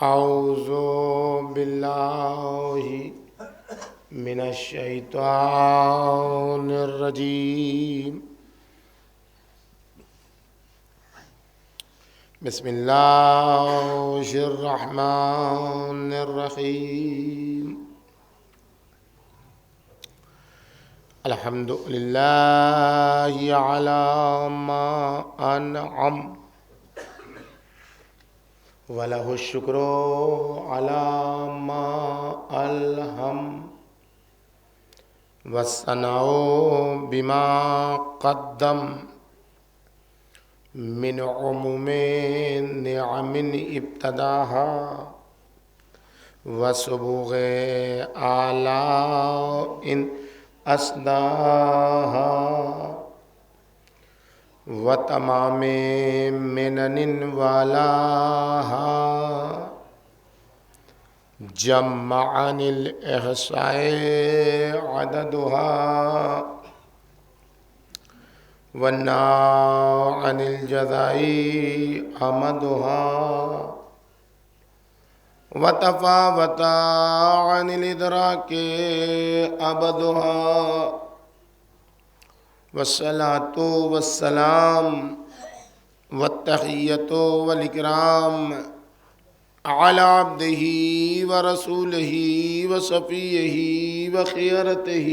أعوذ بالله من الشيطان الرجيم بسم الله الرحمن الرحيم الحمد لله على ما أنعم وله الشكر على ما ألهم والثناء بما قدم من عموم نعم ابتداها وسبوغ آلاء أسداها وتمام منن والاها جمعني الإحصاء عددها والنا عن الجزاء أمدها وتفاوت عن الإدراك أبدها والصلاة والسلام والتحية والإكرام على عبده ورسوله وصفيه وخيرته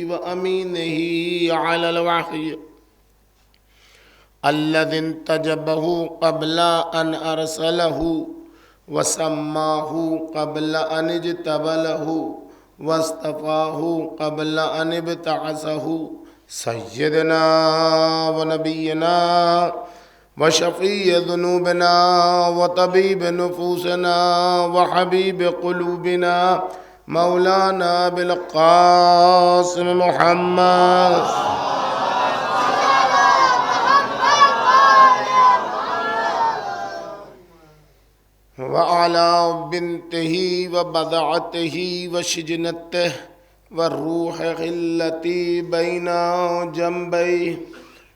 وأمينه على الوحي الذي انتجبه قبل أن أرسله وسماه قبل أن اجتبله واصطفاه قبل أن ابتعثه سيدنا ونبينا وشفيع ذنوبنا وطبيب نفوسنا وحبيب قلوبنا مولانا بالقاسم محمد وعلى بنته وبضعته وشجنته والروح التي بين جنبيه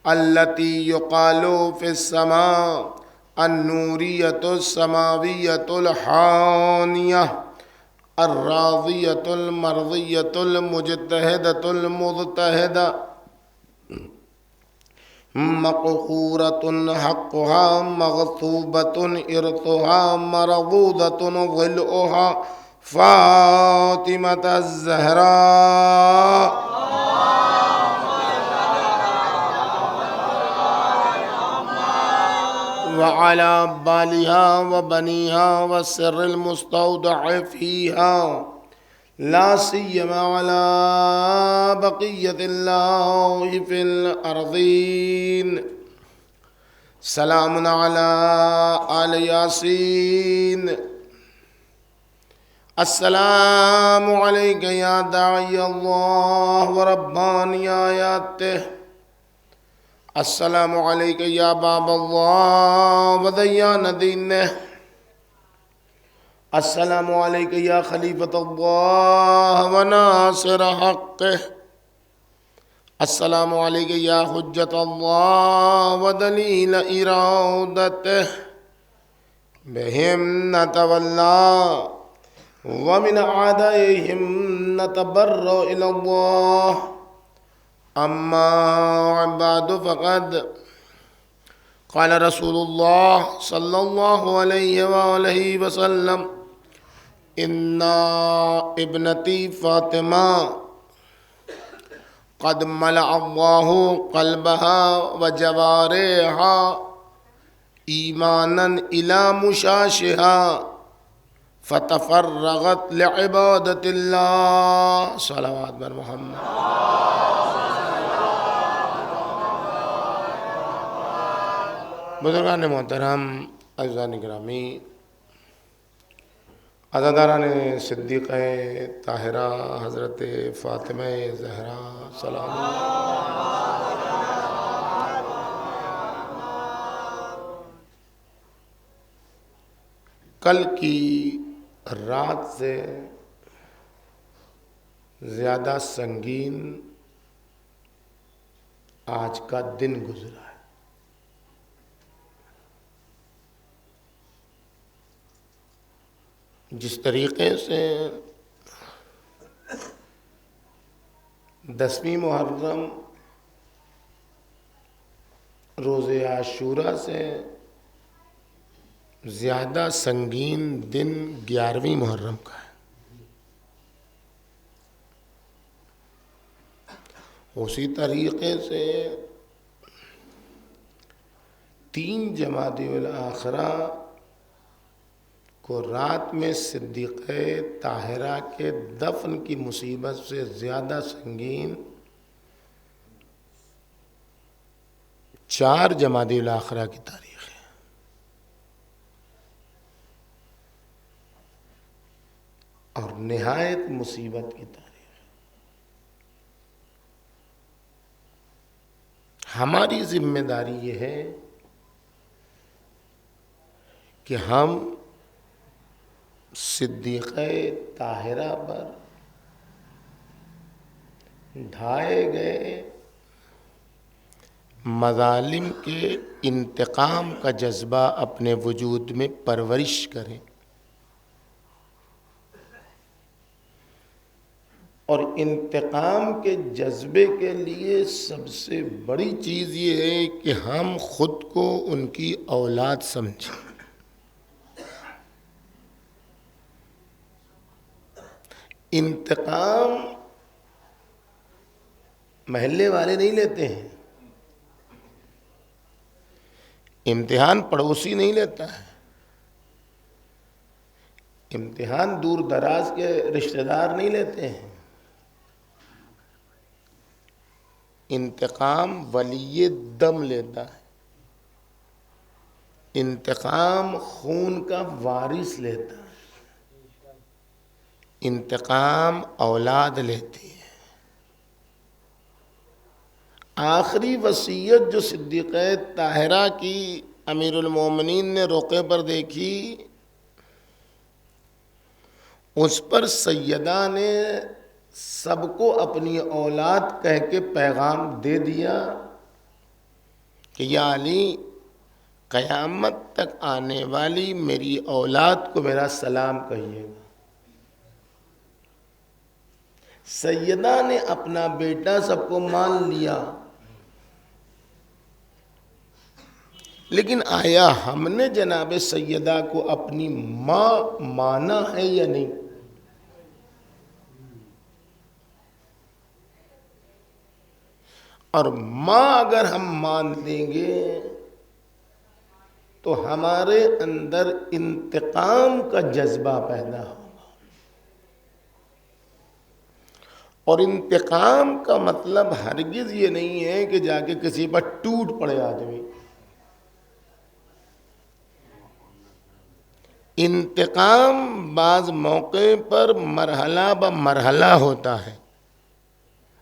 التي يقال في السماء النورية السماوية الحانية الراضية المرضية المجتهدة المضطهدة مقهورة حقها مغصوبة إرثها مرضوضة ظلؤها فاطمة الزهراء وعلى بالها وبنيها والسر المستودع فيها لا سيما على بقية الله في الأرضين سلام على آل ياسين السلام عليك يا داعي الله ورباني آياته السلام عليك يا باب الله وديان دينه السلام عليك يا خليفة الله وناصر حقه السلام عليك يا حجة الله ودليل إرادته بهم نتولى ومن أعدائهم نتبرأ إلى الله أما بعد فقد قال رسول الله صلى الله عليه وآله وسلم إن ابنتي فاطمة قد ملأ الله قلبها وجوارحها إيمانا إلى مشاشها فتفرغت لعبادة الله صلوات بر محمد بزرگان محترم عزیزان گرامی عزاداران صدیقہ طاہرہ حضرت فاطمہ زہرا سلام کل کی رات سے زیادہ سنگین آج کا دن گزرا ہے. جس طریقے سے 10ویں محرم روز عاشوراء سے زیادہ سنگین دن 11ویں محرم کا ہے، اسی طریقے سے 3 جمادی الاخرہ کو رات میں صدیقہ طاہرہ کے دفن کی مصیبت سے زیادہ سنگین 4 جمادی الاخرہ کی تاریخ ہے، اور نہایت مصیبت کی تاریخ ہے۔ ہماری ذمہ داری یہ ہے کہ ہم صدیقہ طاہرہ پر ڈھائے گئے مظالم کے انتقام کا جذبہ اپنے وجود میں پرورش کریں، اور انتقام کے جذبے کے لیے سب سے بڑی چیز یہ ہے کہ ہم خود کو ان کی اولاد سمجھیں۔ انتقام محلے والے نہیں لیتے ہیں، امتحان پڑوسی نہیں لیتا ہے، امتحان دور دراز کے رشتہ دار نہیں لیتے ہیں، انتقام ولی دم لیتا ہے، انتقام خون کا وارث لیتا ہے، انتقام اولاد لیتی ہے۔ آخری وصیت جو صدیقہ طاہرہ کی امیر المومنین نے رقعے پر دیکھی، اس پر سیدہ نے سب کو اپنی اولاد کہہ کے پیغام دے دیا کہ یا علی، قیامت تک آنے والی میری اولاد کو میرا سلام کہیے گا۔ سیدہ نے اپنا بیٹا سب کو مان لیا، لیکن آیا ہم نے جناب سیدہ کو اپنی ماں مانا ہے یا نہیں؟ اور ماں اگر ہم مان لیں گے تو ہمارے اندر انتقام کا جذبہ پیدا ہوگا، اور انتقام کا مطلب ہرگز یہ نہیں ہے کہ جا کے کسی پر ٹوٹ پڑے آدمی۔ انتقام بعض موقع پر مرحلہ بمرحلہ ہوتا ہے،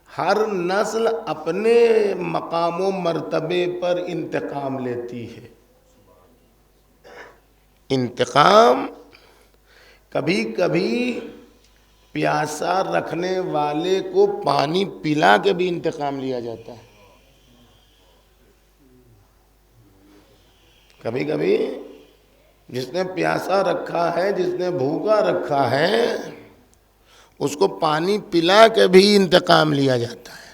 ہر نسل اپنے مقام و مرتبے پر انتقام لیتی ہے۔ انتقام کبھی کبھی پیاسا رکھنے والے کو پانی پلا کے بھی انتقام لیا جاتا ہے، کبھی کبھی جس نے پیاسا رکھا ہے، جس نے بھوکا رکھا ہے، اس کو پانی پلا کے بھی انتقام لیا جاتا ہے۔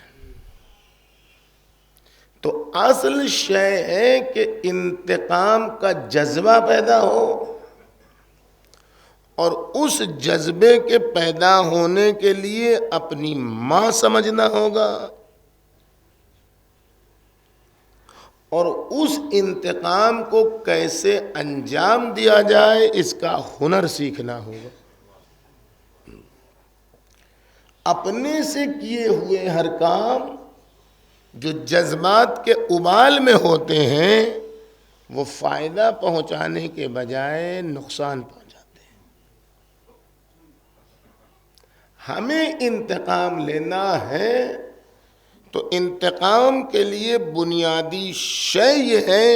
تو اصل شے ہے کہ انتقام کا جذبہ پیدا ہو، اور اس جذبے کے پیدا ہونے کے لیے اپنی ماں سمجھنا ہوگا، اور اس انتقام کو کیسے انجام دیا جائے اس کا ہنر سیکھنا ہوگا۔ اپنے سے کیے ہوئے ہر کام جو جذبات کے ابال میں ہوتے ہیں وہ فائدہ پہنچانے کے بجائے نقصان پہنچاتے ہیں۔ ہمیں انتقام لینا ہے تو انتقام کے لیے بنیادی شے یہ ہے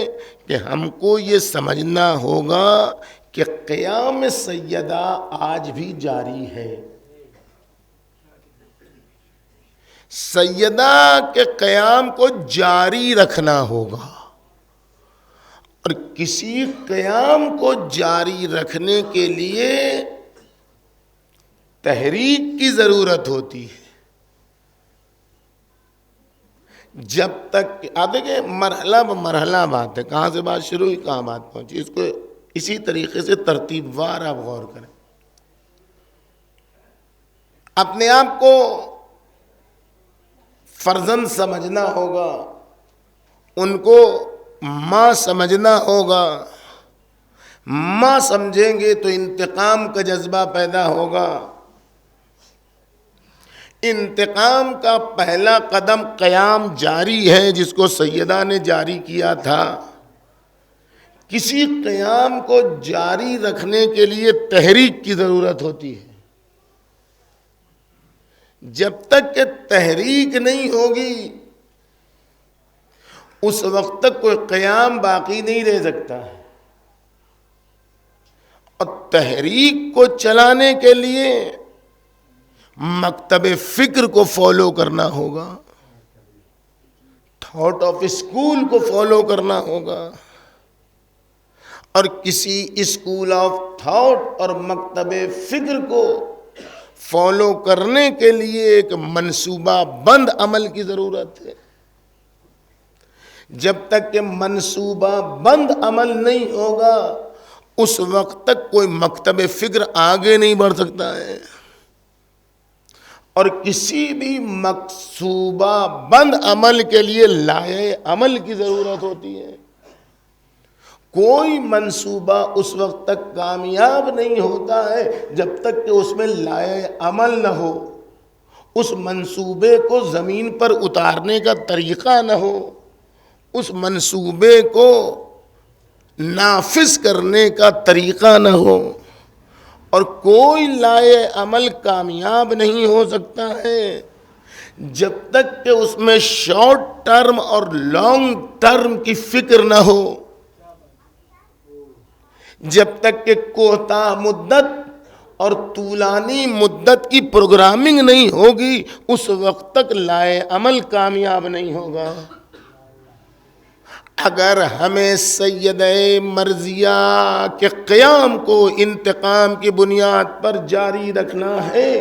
کہ ہم کو یہ سمجھنا ہوگا کہ قیام سیدہ آج بھی جاری ہے۔ سیدہ کے قیام کو جاری رکھنا ہوگا، اور کسی قیام کو جاری رکھنے کے لیے تحریک کی ضرورت ہوتی ہے. جب تک آپ دیکھیں مرحلہ مرحلہ بات ہے، کہاں سے بات شروع ہوئی کہاں بات پہنچی، اس کو اسی طریقے سے ترتیب وار آپ غور کریں. اپنے آپ کو فرزند سمجھنا ہوگا، ان کو ماں سمجھنا ہوگا. ماں سمجھیں گے تو انتقام کا جذبہ پیدا ہوگا. انتقام کا پہلا قدم قیام جاری ہے جس کو سیدہ نے جاری کیا تھا. کسی قیام کو جاری رکھنے کے لیے تحریک کی ضرورت ہوتی ہے. جب تک کہ تحریک نہیں ہوگی اس وقت تک کوئی قیام باقی نہیں رہ سکتا ہے. اور تحریک کو چلانے کے لیے مکتب فکر کو فالو کرنا ہوگا، تھاٹ آف اسکول کو فالو کرنا ہوگا. اور کسی اسکول آف تھاٹ اور مکتب فکر کو فالو کرنے کے لیے ایک منصوبہ بند عمل کی ضرورت ہے. جب تک کہ منصوبہ بند عمل نہیں ہوگا اس وقت تک کوئی مکتب فکر آگے نہیں بڑھ سکتا ہے. اور کسی بھی منصوبہ بند عمل کے لیے لائحہ عمل کی ضرورت ہوتی ہے. کوئی منصوبہ اس وقت تک کامیاب نہیں ہوتا ہے جب تک کہ اس میں لائحہ عمل نہ ہو، اس منصوبے کو زمین پر اتارنے کا طریقہ نہ ہو، اس منصوبے کو نافذ کرنے کا طریقہ نہ ہو. اور کوئی لائحہ عمل کامیاب نہیں ہو سکتا ہے جب تک کہ اس میں شارٹ ٹرم اور لانگ ٹرم کی فکر نہ ہو، جب تک کہ کوتاہ مدت اور طولانی مدت کی پروگرامنگ نہیں ہوگی اس وقت تک لائحہ عمل کامیاب نہیں ہوگا. اگر ہمیں سیدہ مرضیہ کے قیام کو انتقام کی بنیاد پر جاری رکھنا ہے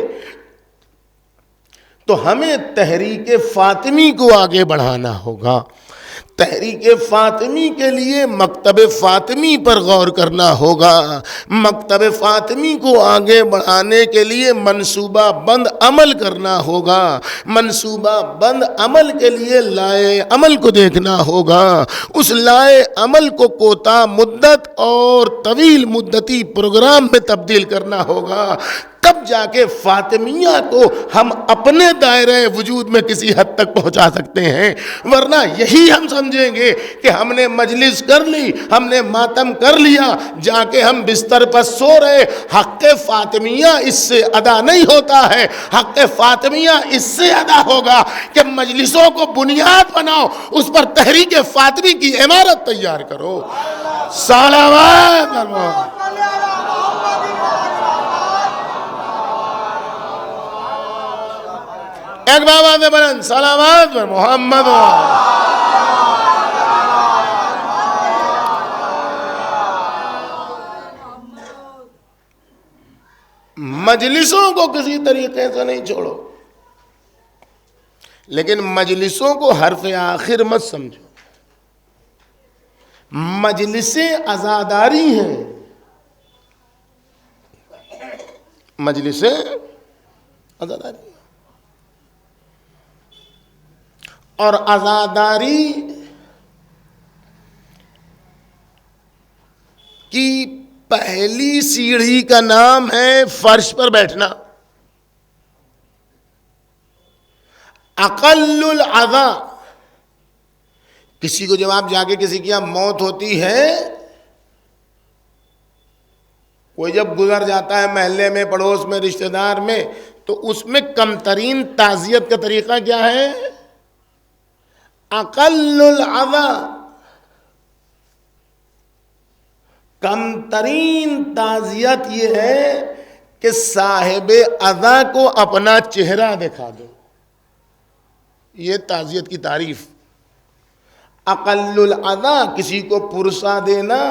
تو ہمیں تحریک فاطمی کو آگے بڑھانا ہوگا. تحریک فاطمی کے لیے مکتب فاطمی پر غور کرنا ہوگا. مکتب فاطمی کو آگے بڑھانے کے لیے منصوبہ بند عمل کرنا ہوگا. منصوبہ بند عمل کے لیے لائحہ عمل کو دیکھنا ہوگا. اس لائحہ عمل کو کوتاہ مدت اور طویل مدتی پروگرام میں تبدیل کرنا ہوگا. تب جا کے فاطمیہ کو ہم اپنے دائرہ وجود میں کسی حد تک پہنچا سکتے ہیں. ورنہ یہی ہم سمجھیں گے کہ ہم نے مجلس کر لی، ہم نے ماتم کر لیا، جا کے ہم بستر پر سو رہے. حق فاطمیہ اس سے ادا نہیں ہوتا ہے. حق فاطمیہ اس سے ادا ہوگا کہ مجلسوں کو بنیاد بناؤ، اس پر تحریک فاطمی کی عمارت تیار کرو. صلوات ایک بابا سے بلند صلوات پر محمد. مجلسوں کو کسی طریقے سے نہیں چھوڑو، لیکن مجلسوں کو حرف آخر مت سمجھو. مجلسیں عزاداری ہیں، مجلسیں عزاداری. اور عزاداری کی پہلی سیڑھی کا نام ہے فرش پر بیٹھنا. اقل العزا، کسی کو جب آپ جا کے کسی کی موت ہوتی ہے، کوئی جب گزر جاتا ہے محلے میں، پڑوس میں، رشتہ دار میں، تو اس میں کم ترین تعزیت کا طریقہ کیا ہے؟ اقل العزا، کم ترین تعزیت یہ ہے کہ صاحب عزا کو اپنا چہرہ دکھا دو. یہ تعزیت کی تعریف. اقل العزا، کسی کو پرسا دینا،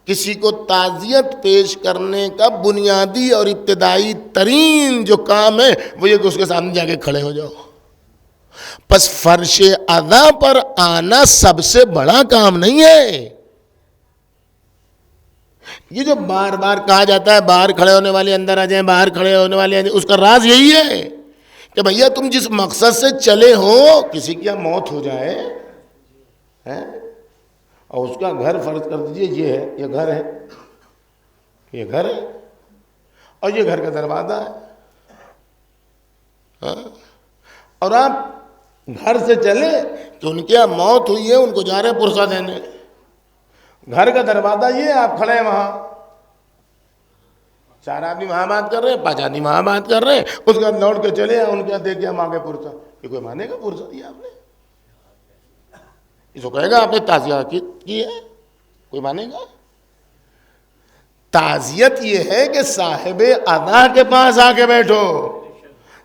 کسی کو تعزیت پیش کرنے کا بنیادی اور ابتدائی ترین جو کام ہے وہ یہ کہ اس کے سامنے جا کے کھڑے ہو جاؤ. پس فرش ادا پر آنا سب سے بڑا کام نہیں ہے. یہ جو بار بار کہا جاتا ہے باہر کھڑے ہونے والے اندر آ جائیں، باہر کھڑے ہونے والے اس کا راز یہی ہے کہ بھیا تم جس مقصد سے چلے ہو، کسی کی موت ہو جائے اور اس کا گھر فرض کر دیجئے یہ ہے، یہ گھر ہے، یہ گھر ہے اور یہ گھر کا دروازہ ہے، اور آپ گھر سے چلے کہ ان کی موت ہوئی ہے، ان کو جا رہے پرسہ دینے. گھر کا دروازہ یہ آپ کھڑے ہیں وہاں، 4 آدمی وہاں بات کر رہے ہیں، 5 آدمی وہاں بات کر رہے ہیں، اس کے بعد لوٹ کے چلے ان کے دیکھ کے ہم آگے پرسہ. یہ کوئی مانے گا پرسہ دیا آپ نے؟ اس کو کہے گا آپ نے تعزیت کی ہے؟ کوئی مانے گا؟ تعزیت یہ ہے کہ صاحب ادا کے پاس آ کے بیٹھو،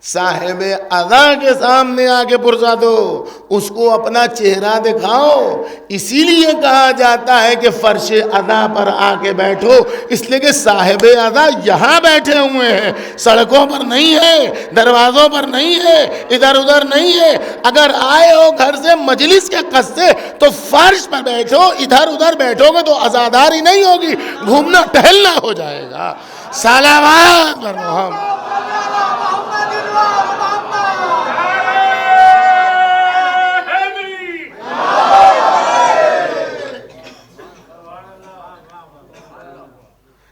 صاحب ادا کے سامنے آ کے پرسہ دو، اس کو اپنا چہرہ دکھاؤ. اسی لیے کہا جاتا ہے کہ فرش ادا پر آ کے بیٹھو، اس لیے کہ صاحب ادا یہاں بیٹھے ہوئے ہیں، سڑکوں پر نہیں ہے، دروازوں پر نہیں ہے، ادھر ادھر نہیں ہے. اگر آئے ہو گھر سے مجلس کے قصد سے تو فرش پر بیٹھو، ادھر ادھر بیٹھو گے تو عزاداری نہیں ہوگی، گھومنا ٹہلنا ہو جائے گا. صلوات پر محمد.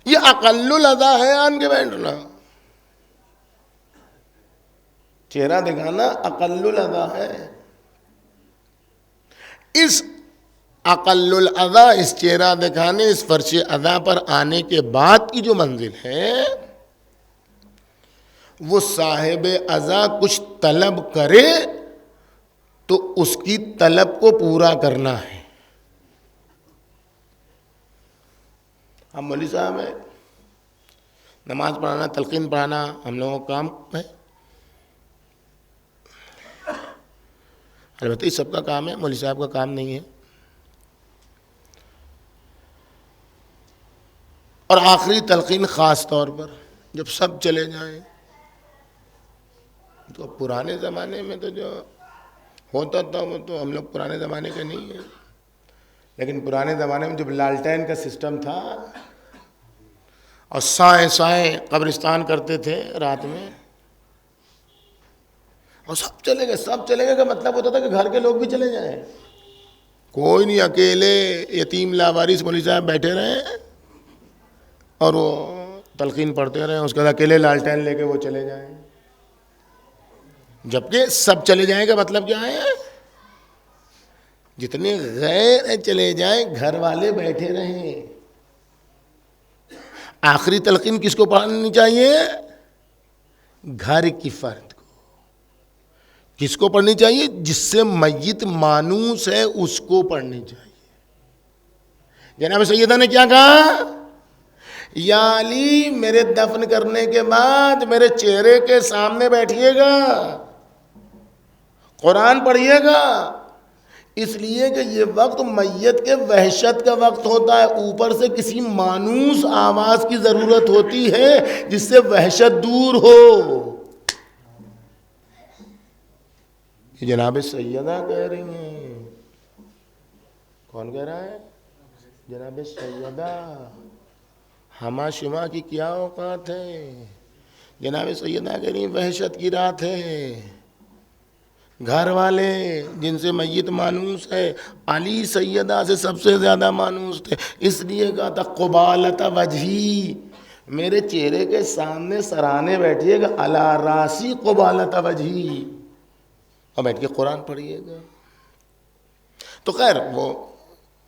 یہ اقل الادا ہے آن کے بیٹھنا، چہرہ دکھانا اقل الادا ہے. اس اقل الادا، اس چہرہ دکھانے، اس فرش ادا پر آنے کے بعد کی جو منزل ہے وہ صاحب ادا کچھ طلب کرے تو اس کی طلب کو پورا کرنا ہے. ہم مولوی صاحب ہیں، نماز پڑھانا، تلقین پڑھانا ہم لوگوں کا کام ہے. البتہ یہ سب کا کام ہے، مولوی صاحب کا کام نہیں ہے. اور آخری تلقین خاص طور پر جب سب چلے جائیں تو پرانے زمانے میں تو جو ہوتا تھا وہ تو ہم لوگ پرانے زمانے کے نہیں ہیں، لیکن پرانے زمانے میں جب لالٹین کا سسٹم تھا اور سائیں سائیں قبرستان کرتے تھے رات میں، اور سب چلے گئے، سب چلے گئے کا مطلب ہوتا تھا کہ گھر کے لوگ بھی چلے جائیں، کوئی نہیں، اکیلے یتیم لاوارث مولوی صاحب بیٹھے رہے اور وہ تلقین پڑھتے رہے، اس کے بعد اکیلے لالٹین لے کے وہ چلے جائیں. جبکہ سب چلے جائیں کا مطلب کیا ہے؟ جتنے غیر چلے جائیں، گھر والے بیٹھے رہیں. آخری تلقین کس کو پڑھانی چاہیے؟ گھر کی فرد کو. کس کو پڑھنی چاہیے؟ جس سے میت مانوس ہے اس کو پڑھنی چاہیے. جناب سیدہ نے کیا کہا؟ یا علی میرے دفن کرنے کے بعد میرے چہرے کے سامنے بیٹھیے گا، قرآن پڑھیے گا، اس لیے کہ یہ وقت میت کے وحشت کا وقت ہوتا ہے، اوپر سے کسی مانوس آواز کی ضرورت ہوتی ہے جس سے وحشت دور ہو. یہ جناب سیدہ کہہ رہی ہیں. کون کہہ رہا ہے؟ جناب سیدہ. ہما شما کی کیا اوقات ہے؟ جناب سیدہ کہہ رہی ہیں وحشت کی رات ہے. گھر والے جن سے میت مانوس ہے، علی سیدہ سے سب سے زیادہ مانوس تھے، اس لیے کہا تھا قبالت وجہی، میرے چہرے کے سامنے سرانے بیٹھیے گا، علی راسی قبالت وجہی، اور بیٹھ کے قرآن پڑھیے گا. تو خیر وہ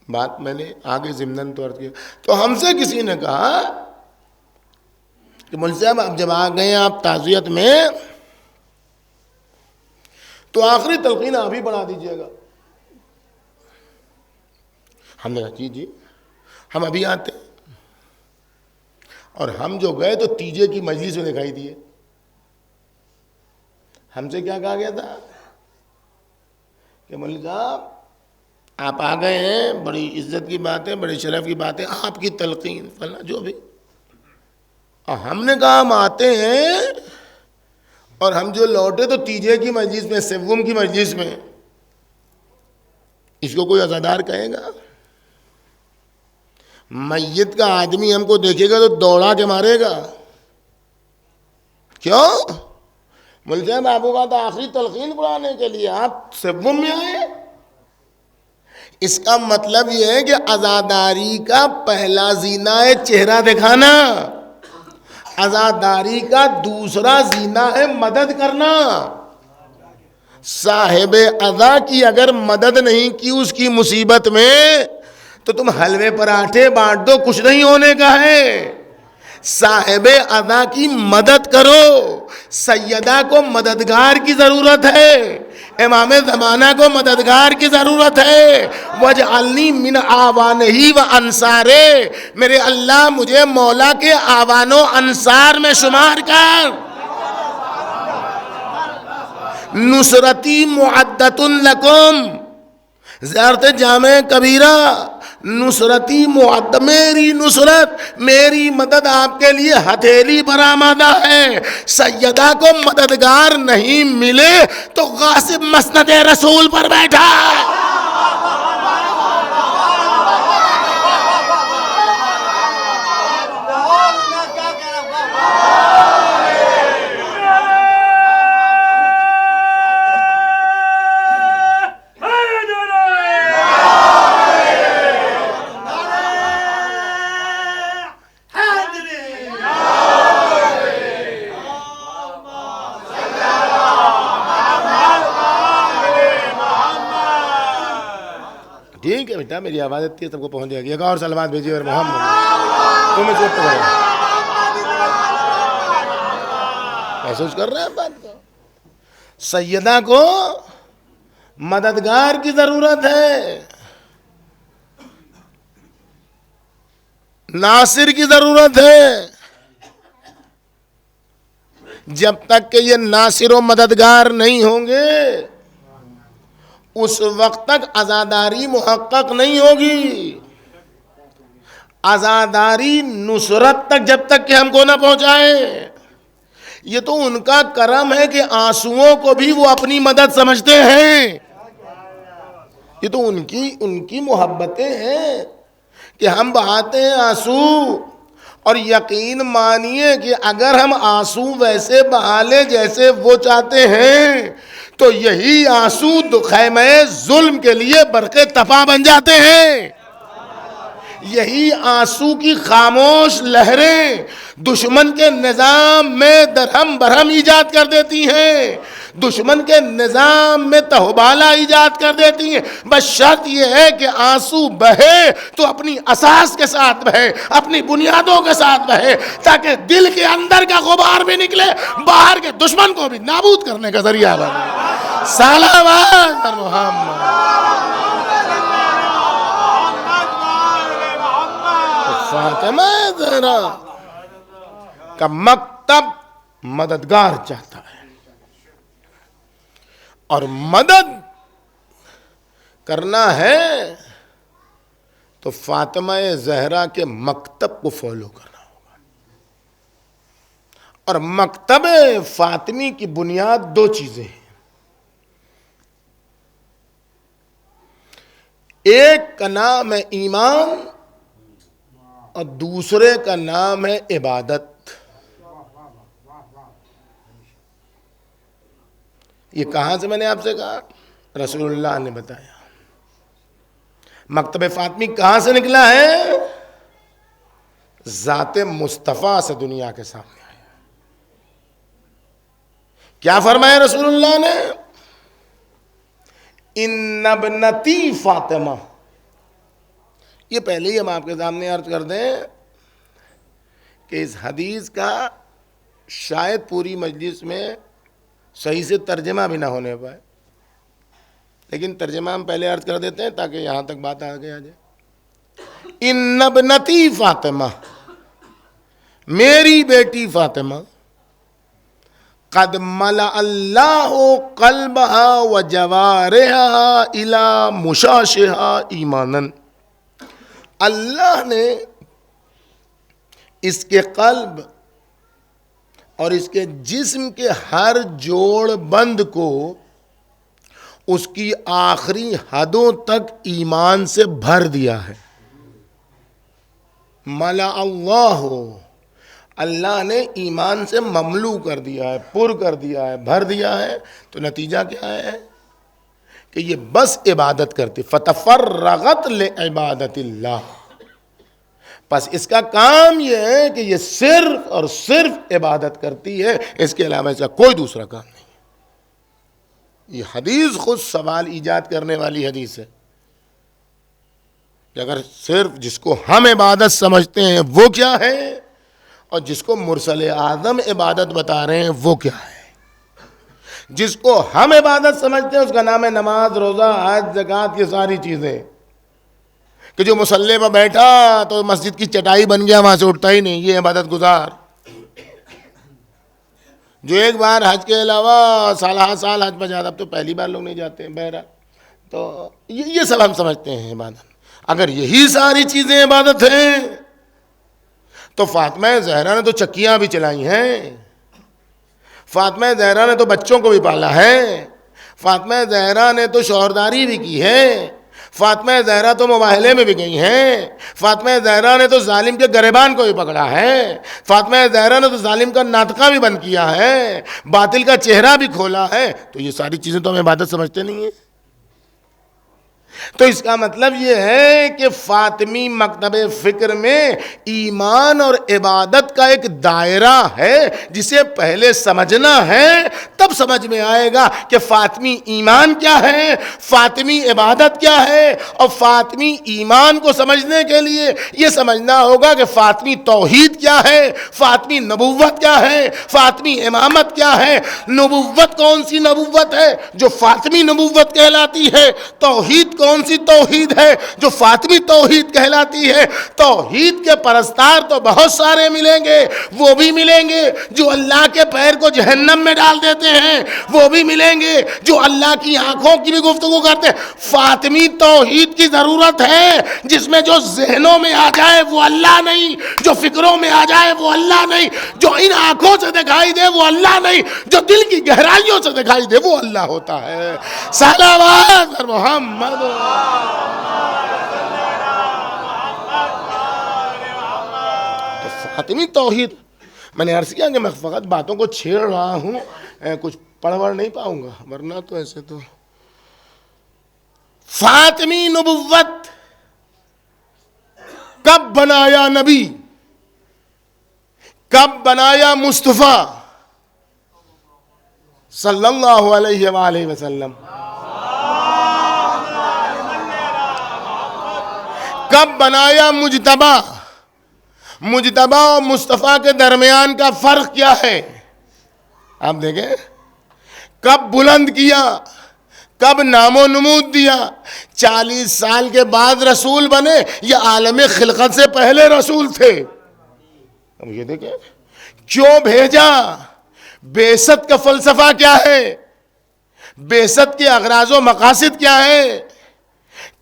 بات میں نے آگے ضمناً طور کیا. تو ہم سے کسی نے کہا کہ مولوی صاحب اب جب آ گئے آپ تعزیت میں تو آخری تلقین آپ ہی پڑھا دیجیے گا. ہم نے کہا جی ہم ابھی آتے. اور ہم جو گئے تو تیجے کی مجلس میں دکھائی دیے. ہم سے کیا کہا گیا تھا کہ مولوی صاحب آپ آ گئے ہیں، بڑی عزت کی بات ہے، بڑے شرف کی بات ہے، آپ کی تلقین فلاں جو بھی. اور ہم نے کہا ہم آتے ہیں اور ہم جو لوٹے تو تیجے کی مجلس میں، سوم کی مجلس میں. اس کو کوئی عزادار کہے گا؟ میت کا آدمی ہم کو دیکھے گا تو دوڑا کے مارے گا. کیوں؟ مل صاحب آپ کو کہا تھا آخری تلقین پڑھانے کے لیے، آپ سوم میں آئے. اس کا مطلب یہ ہے کہ عزاداری کا پہلا زینہ ہے چہرہ دکھانا، عزاداری کا دوسرا زینہ ہے مدد کرنا. صاحب عزا کی اگر مدد نہیں کی اس کی مصیبت میں تو تم حلوے پراٹھے بانٹ دو، کچھ نہیں ہونے کا ہے. صاحب عزا کی مدد کرو. سیدہ کو مددگار کی ضرورت ہے، امام زمانہ کو مددگار کی ضرورت ہے. وَاجْعَلْنِي مِنْ آوَانِهِ وَأَنصَارِهِ، میرے اللہ مجھے مولا کے آوان و انصار میں شمار کر. نصرتی معدۃ لکم، زیارت جامع کبیرہ. نصرتی میری نصرت، میری مدد آپ کے لیے ہتھیلی پر آمادہ ہے. سیدہ کو مددگار نہیں ملے تو غاصب مسند رسول پر بیٹھا. ٹھیک ہے بیٹا، میری آواز اتنی سب کو پہنچ جائے گی. ایک اور سلوات بھیجیے اور محمد تم اس وقت محسوس کر رہے ہیں بات کو. سیدہ کو مددگار کی ضرورت ہے، ناصر کی ضرورت ہے. جب تک کہ یہ ناصر و مددگار نہیں ہوں گے اس وقت تک عزاداری محقق نہیں ہوگی. عزاداری نصرت تک جب تک کہ ہم کو نہ پہنچائے. یہ تو ان کا کرم ہے کہ آنسوؤں کو بھی وہ اپنی مدد سمجھتے ہیں. یہ تو ان کی محبتیں ہیں کہ ہم بہاتے ہیں آنسو. اور یقین مانیے کہ اگر ہم آنسو ویسے بہا لیں جیسے وہ چاہتے ہیں تو یہی آنسو خیمہ ظلم کے لیے برق تپا بن جاتے ہیں. یہی آنسو کی خاموش لہریں دشمن کے نظام میں درہم برہم ایجاد کر دیتی ہیں، دشمن کے نظام میں تہبالہ ایجاد کر دیتی ہیں. بس شرط یہ ہے کہ آنسو بہے تو اپنی اساس کے ساتھ بہے، اپنی بنیادوں کے ساتھ بہے، تاکہ دل کے اندر کا غبار بھی نکلے، باہر کے دشمن کو بھی نابود کرنے کا ذریعہ بنے. صلوات پر محمد. فاطمہ زہرا کا مکتب مددگار چاہتا ہے، اور مدد کرنا ہے تو فاطمہ زہرا کے مکتب کو فالو کرنا ہوگا. اور مکتب فاطمی کی بنیاد دو چیزیں ہیں. ایک کا نام ہے ایمان اور دوسرے کا نام ہے عبادت. یہ کہاں سے میں نے آپ سے کہا؟ رسول اللہ نے بتایا. مکتب فاطمی کہاں سے نکلا ہے؟ ذات مصطفیٰ سے دنیا کے سامنے آیا. کیا فرمایا رسول اللہ نے؟ ان ابنتی فاطمہ. یہ پہلے ہی ہم آپ کے سامنے عرض کر دیں کہ اس حدیث کا شاید پوری مجلس میں صحیح سے ترجمہ بھی نہ ہونے پائے، لیکن ترجمہ ہم پہلے عرض کر دیتے ہیں تاکہ یہاں تک بات آگے آ جائے. ان ابنتی فاطمہ، میری بیٹی فاطمہ، قد ملأ اللہ قلبہا و جوارحہا الی مشاشہا ایمانا، اللہ نے اس کے قلب اور اس کے جسم کے ہر جوڑ بند کو اس کی آخری حدوں تک ایمان سے بھر دیا ہے. ملا اللہ، اللہ نے ایمان سے مملو کر دیا ہے، پر کر دیا ہے، بھر دیا ہے. تو نتیجہ کیا ہے کہ یہ بس عبادت کرتی. فتفرغت لعبادت اللہ، بس اس کا کام یہ ہے کہ یہ صرف اور صرف عبادت کرتی ہے، اس کے علاوہ اس کا کوئی دوسرا کام نہیں. یہ حدیث خود سوال ایجاد کرنے والی حدیث ہے کہ اگر صرف جس کو ہم عبادت سمجھتے ہیں وہ کیا ہے، اور جس کو مرسل اعظم عبادت بتا رہے ہیں وہ کیا ہے. جس کو ہم عبادت سمجھتے ہیں اس کا نام ہے نماز، روزہ، حج، زکوٰۃ، یہ ساری چیزیں. کہ جو مصلی پر بیٹھا تو مسجد کی چٹائی بن گیا، وہاں سے اٹھتا ہی نہیں، یہ عبادت گزار. جو ایک بار حج کے علاوہ سالہ سال حج پر جاتا، اب تو پہلی بار لوگ نہیں جاتے ہیں بہرحال، تو یہ سب ہم سمجھتے ہیں عبادت. اگر یہی ساری چیزیں عبادت ہیں تو فاطمہ زہرا نے تو چکیاں بھی چلائی ہیں، فاطمہ زہرا نے تو بچوں کو بھی پالا ہے، فاطمہ زہرا نے تو شوہرداری بھی کی ہے، فاطمہ زہرا تو مباہلے میں بھی گئی ہیں، فاطمہ زہرا نے تو ظالم کے گریبان کو بھی پکڑا ہے، فاطمہ زہرا نے تو ظالم کا ناطقہ بھی بند کیا ہے، باطل کا چہرہ بھی کھولا ہے. تو یہ ساری چیزیں تو ہم عبادت سمجھتے نہیں ہیں. تو اس کا مطلب یہ ہے کہ فاطمی مکتب فکر میں ایمان اور عبادت کا ایک دائرہ ہے جسے پہلے سمجھنا ہے، تب سمجھ میں آئے گا کہ فاطمی ایمان کیا ہے، فاطمی عبادت کیا ہے. اور فاطمی ایمان کو سمجھنے کے لیے یہ سمجھنا ہوگا کہ فاطمی توحید کیا ہے، فاطمی نبوت کیا ہے، فاطمی امامت کیا ہے. نبوت کون سی نبوت ہے جو فاطمی نبوت کہلاتی ہے، توحید کون سی توحید ہے جو فاطمی توحید کہلاتی ہے. توحید کے پرستار تو بہت سارے ملیں گے، وہ بھی ملیں گے جو اللہ کے پیر کو جہنم میں ڈال دیتے ہیں، وہ بھی ملیں گے جو اللہ کی آنکھوں کی بھی گفتگو کرتے ہیں. فاطمی توحید کی ضرورت ہے جس میں جو ذہنوں میں آ جائے وہ اللہ نہیں، جو فکروں میں آ جائے وہ اللہ نہیں، جو ان آنکھوں سے دکھائی دے وہ اللہ نہیں، جو دل کی گہرائیوں سے دکھائی دے وہ اللہ ہوتا ہے. صلوات محمد. فاطمی توحید، میں نے عرض کیا کہ میں فقط باتوں کو چھیڑ رہا ہوں، کچھ پڑھ وڑھ نہیں پاؤں گا، ورنہ تو ایسے تو. فاطمی نبوت کب بنایا نبی، کب بنایا مصطفیٰ صلی اللہ علیہ وآلہ وسلم، کب بنایا مجتبی. مجتبی اور مصطفیٰ کے درمیان کا فرق کیا ہے آپ دیکھیں. کب بلند کیا، کب نام و نمود دیا. 40 سال کے بعد رسول بنے یا عالم خلقت سے پہلے رسول تھے. اب یہ دیکھیں کیوں بھیجا، بعثت کا فلسفہ کیا ہے، بعثت کے اغراض و مقاصد کیا ہے،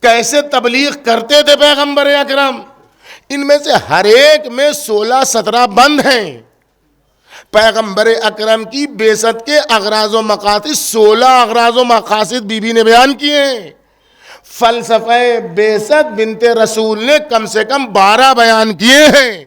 کیسے تبلیغ کرتے تھے پیغمبر اکرم. ان میں سے ہر ایک میں 16-17 بند ہیں. پیغمبر اکرم کی بعثت کے اغراض و مقاصد 16 اغراض و مقاصد بی بی نے بیان کیے ہیں. فلسفہ بعثت بنت رسول نے کم سے کم 12 بیان کیے ہیں.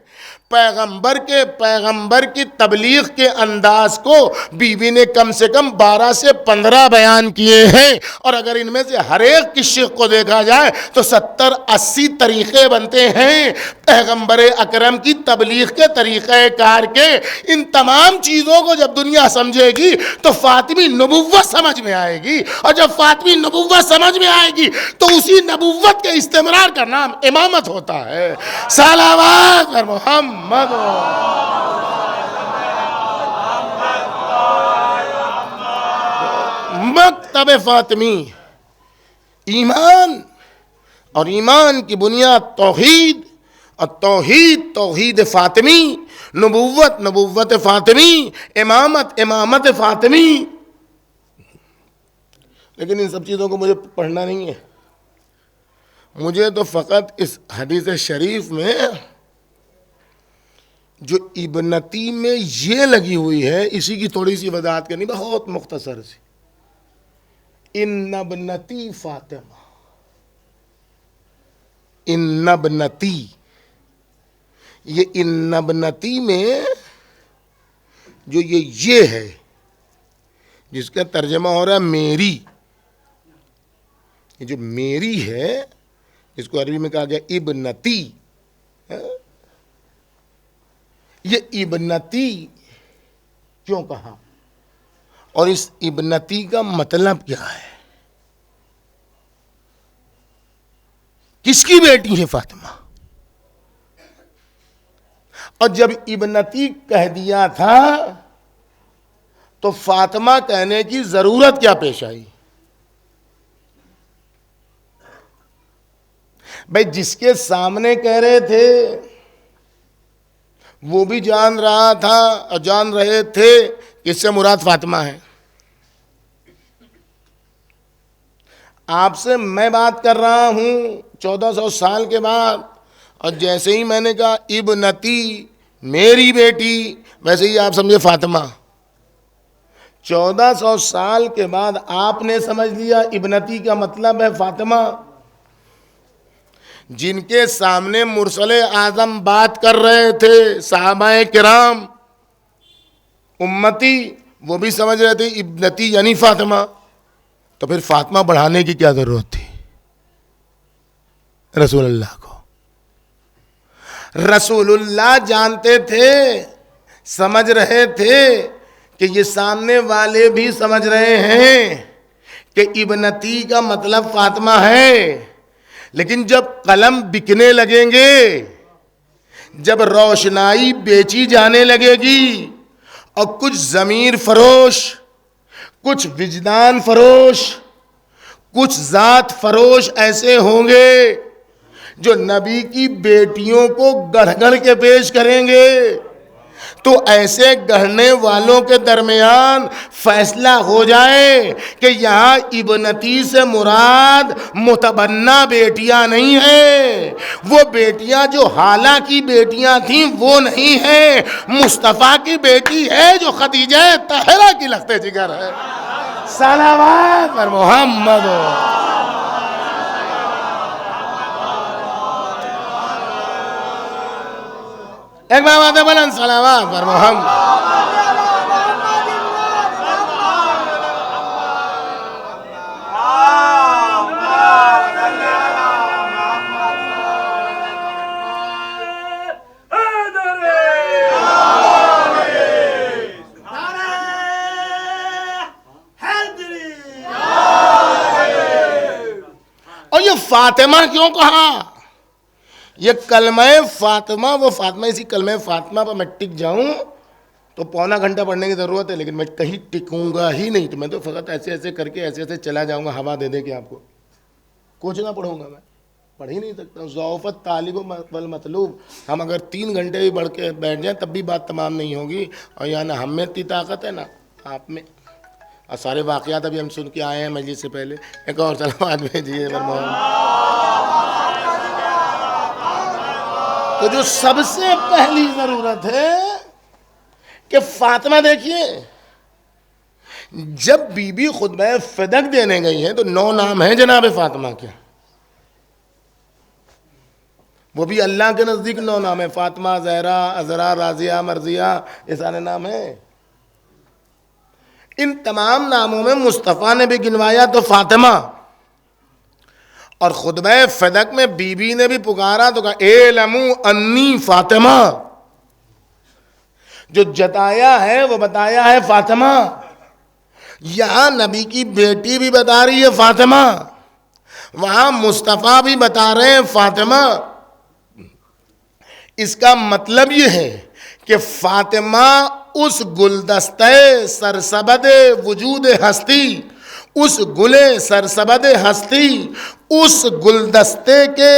پیغمبر کی تبلیغ کے انداز کو بی بی نے کم سے کم 12 سے 15 بیان کیے ہیں. اور اگر ان میں سے ہر ایک کی شق کو دیکھا جائے تو 70-80 طریقے بنتے ہیں پیغمبر اکرم کی تبلیغ کے طریقہ کار کے. ان تمام چیزوں کو جب دنیا سمجھے گی تو فاطمی نبوت سمجھ میں آئے گی، اور جب فاطمی نبوت سمجھ میں آئے گی تو اسی نبوت کے استمرار کا نام امامت ہوتا ہے. صلوات محمد. مکتب فاطمی، ایمان، اور ایمان کی بنیاد توحید، اور توحید فاطمی، نبوت فاطمی، امامت فاطمی. لیکن ان سب چیزوں کو مجھے پڑھنا نہیں ہے. مجھے تو فقط اس حدیث شریف میں جو ابنتی میں یہ لگی ہوئی ہے اسی کی تھوڑی سی وضاحت کرنی، بہت مختصر سی. ان ابنتی فاطمہ، ان ابنتی، یہ ان ابنتی میں جو یہ ہے جس کا ترجمہ ہو رہا ہے میری، یہ جو میری ہے جس کو عربی میں کہا گیا ابنتی، یہ ابنتی کیوں کہا اور اس ابنتی کا مطلب کیا ہے؟ کس کی بیٹی ہے فاطمہ؟ اور جب ابنتی کہہ دیا تھا تو فاطمہ کہنے کی ضرورت کیا پیش آئی؟ بھائی جس کے سامنے کہہ رہے تھے وہ بھی جان رہا تھا اور جان رہے تھے کہ اس سے مراد فاطمہ ہے. آپ سے میں بات کر رہا ہوں 1400 سال کے بعد، اور جیسے ہی میں نے کہا ابنتی میری بیٹی، ویسے ہی آپ سمجھے فاطمہ. 1400 سال کے بعد آپ نے سمجھ لیا ابنتی کا مطلب ہے فاطمہ. جن کے سامنے مرسل اعظم بات کر رہے تھے صحابہ کرام امتی، وہ بھی سمجھ رہے تھے ابنتی یعنی فاطمہ. تو پھر فاطمہ بڑھانے کی کیا ضرورت تھی رسول اللہ کو؟ رسول اللہ جانتے تھے، سمجھ رہے تھے کہ یہ سامنے والے بھی سمجھ رہے ہیں کہ ابنتی کا مطلب فاطمہ ہے. لیکن جب قلم بکنے لگیں گے، جب روشنائی بیچی جانے لگے گی اور کچھ ضمیر فروش، کچھ وجدان فروش، کچھ ذات فروش ایسے ہوں گے جو نبی کی بیٹیوں کو گڑھ گڑھ کے پیش کریں گے، تو ایسے گڑھنے والوں کے درمیان فیصلہ ہو جائے کہ یہاں ابنتی سے مراد متبنہ بیٹیاں نہیں ہیں، وہ بیٹیاں جو حالہ کی بیٹیاں تھیں وہ نہیں ہیں، مصطفیٰ کی بیٹی ہے جو خدیجہ طاہرہ کی لخت جگر ہے. صلوات پر محمد. ایک بار بات ہے بلند صلوات پر محمد. اور یہ فاطمہ کیوں کہا؟ یہ کلمہ فاطمہ، وہ فاطمہ، اسی کلمہ فاطمہ پر میں ٹک جاؤں تو پونا گھنٹہ پڑھنے کی ضرورت ہے، لیکن میں کہیں ٹکوں گا ہی نہیں. تو میں تو فقط ایسے ایسے کر کے ایسے ایسے چلا جاؤں گا ہوا دے دے کے آپ کو. کچھ نہ پڑھوں گا، میں پڑھ ہی نہیں سکتا. ضعفت طالب والمطلوب. ہم اگر 3 گھنٹے بھی بڑھ کے بیٹھ جائیں تب بھی بات تمام نہیں ہوگی. اور یہاں نہ ہم میں اتنی طاقت ہے نہ آپ میں. اور سارے واقعات ابھی ہم سن کے آئے ہیں مجلس سے پہلے. ایک اور سلامات بھیجیے. تو جو سب سے پہلی ضرورت ہے کہ فاطمہ، دیکھیے جب بی بی خطبہ فدق دینے گئی ہیں تو 9 نام ہیں جناب فاطمہ کے. وہ بھی اللہ کے نزدیک 9 نام ہیں. فاطمہ، زہرا، عذرا، راضیہ، مرضیہ، یہ سارے نام ہیں. ان تمام ناموں میں مصطفیٰ نے بھی گنوایا تو فاطمہ. اور خطبہ فدق میں بی بی نے بھی پکارا تو کہا اعلموا انی فاطمہ. جو جتایا ہے وہ بتایا ہے فاطمہ. یہاں نبی کی بیٹی بھی بتا رہی ہے فاطمہ، وہاں مصطفیٰ بھی بتا رہے ہیں فاطمہ. اس کا مطلب یہ ہے کہ فاطمہ اس گلدستہ سرسبد وجود ہستی، اس گلے سرسبد ہستی، اس گلدستے کے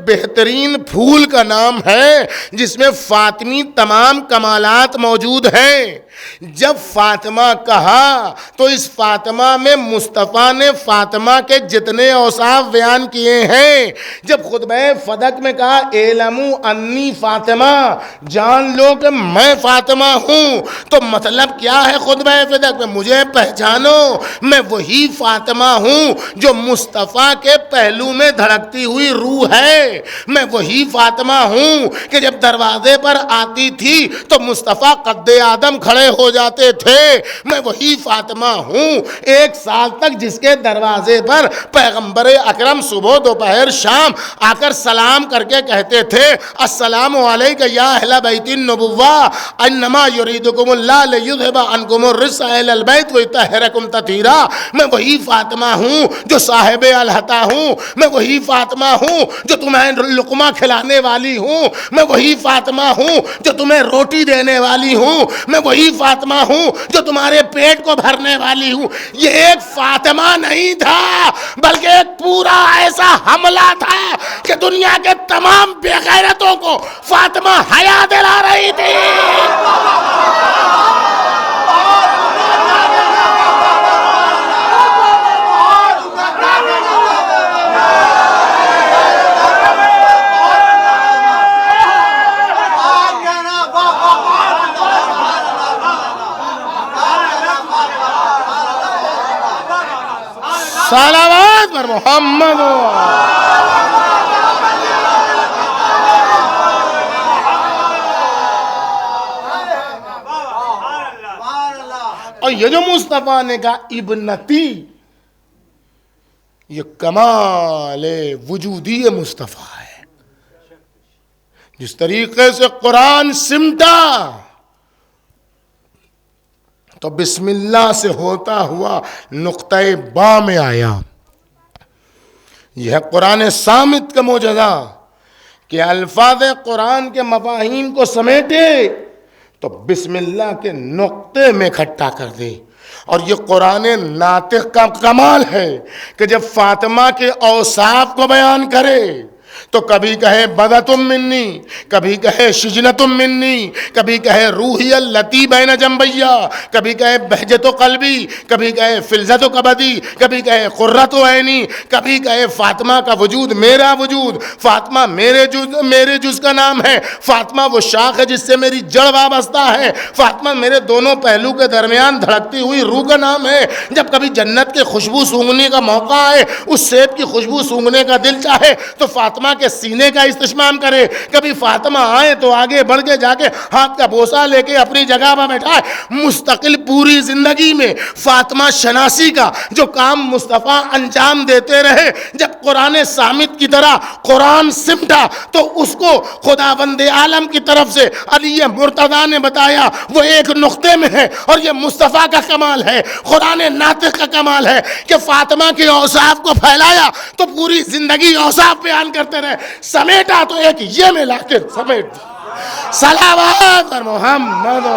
بہترین پھول کا نام ہے جس میں فاطمی تمام کمالات موجود ہیں. جب فاطمہ کہا تو اس فاطمہ میں مصطفیٰ نے فاطمہ کے جتنے اوصاف بیان کیے ہیں. جب خطبہ فدق میں کہا اعلموا انی فاطمہ، جان لو کہ میں فاطمہ ہوں، تو مطلب کیا ہے خطبہ فدق میں؟ مجھے پہچانو، میں وہی فاطمہ ہوں جو مصطفیٰ کے پہلو میں دھڑکتی ہوئی روح ہے. میں وہی فاطمہ ہوں کہ جب دروازے پر آتی تھی تو مصطفیٰ قد آدم کھڑے ہو جاتے تھے. میں وہی فاطمہ ہوں 1 سال تک جس کے دروازے پر پیغمبر اکرم صبح دوپہر شام آ کر سلام کر کے کہتے تھے السلام علیکم یا اہل بیت النبوہ انما یریدکم اللہ لیذھب عنکم الرجس اہل البیت ویطہرکم تطہیرا. میں وہی فاطمہ ہوں جو صاحب الحطا ہوں. میں وہی فاطمہ ہوں جو تمہیں لقمہ کھلانے والی ہوں. میں وہی فاطمہ ہوں جو تمہیں روٹی دینے والی ہوں. میں وہی فاطمہ ہوں جو تمہارے پیٹ کو بھرنے والی ہوں. یہ ایک فاطمہ نہیں تھا بلکہ ایک پورا ایسا حملہ تھا کہ دنیا کے تمام بے غیرتوں کو فاطمہ حیا دلا رہی تھی. صلوات پر محمد. اور یہ جو مصطفیٰ نے کہا ابنتی، یہ کمال وجودی مصطفیٰ ہے. جس طریقے سے قرآن سمٹا تو بسم اللہ سے ہوتا ہوا نقطہ با میں آیا. یہ ہے قرآن صامت کا معجزہ کہ الفاظ قرآن کے مفاہیم کو سمیٹے تو بسم اللہ کے نقطے میں اکٹھا کر دے. اور یہ قرآن ناطق کا کمال ہے کہ جب فاطمہ کے اوصاف کو بیان کرے تو کبھی کہے بدتم منی، کبھی کہے شجنتم منی، کبھی کہے روحی اللتی بین جنبیہ، کبھی کہے بہجت و قلبی، کبھی کہے فلذت و کبدی، کبھی کہے قرۃ و عینی، کبھی کہے فاطمہ کا وجود میرا وجود. فاطمہ میرے جز کا نام ہے. فاطمہ وہ شاخ ہے جس سے میری جڑ وابستہ ہے. فاطمہ میرے دونوں پہلو کے درمیان دھڑکتی ہوئی روح کا نام ہے. جب کبھی جنت کے خوشبو سونگھنے کا موقع آئے، اس سیب کی خوشبو سونگھنے کا دل چاہے تو فاطمہ کے سینے کا استشمام کرے. کبھی فاطمہ آئے تو آگے بڑھ کے جا کے ہاتھ کا بوسہ لے کے اپنی جگہ پر بیٹھائے. مستقل پوری زندگی میں فاطمہ شناسی کا جو کام مصطفیٰ انجام دیتے رہے، جب قرآن صامت کی طرح قرآن سمٹا تو اس کو خداوند عالم کی طرف سے علی مرتضیٰ نے بتایا وہ ایک نقطے میں ہے. اور یہ مصطفیٰ کا کمال ہے، قرآن ناطق کا کمال ہے کہ فاطمہ کے اوصاف کو پھیلایا تو پوری زندگی اوصاف بیان کرتے رہے. سمیٹا تو ایک یہ میں لا کے سمیٹ دی. صلوات پر محمد.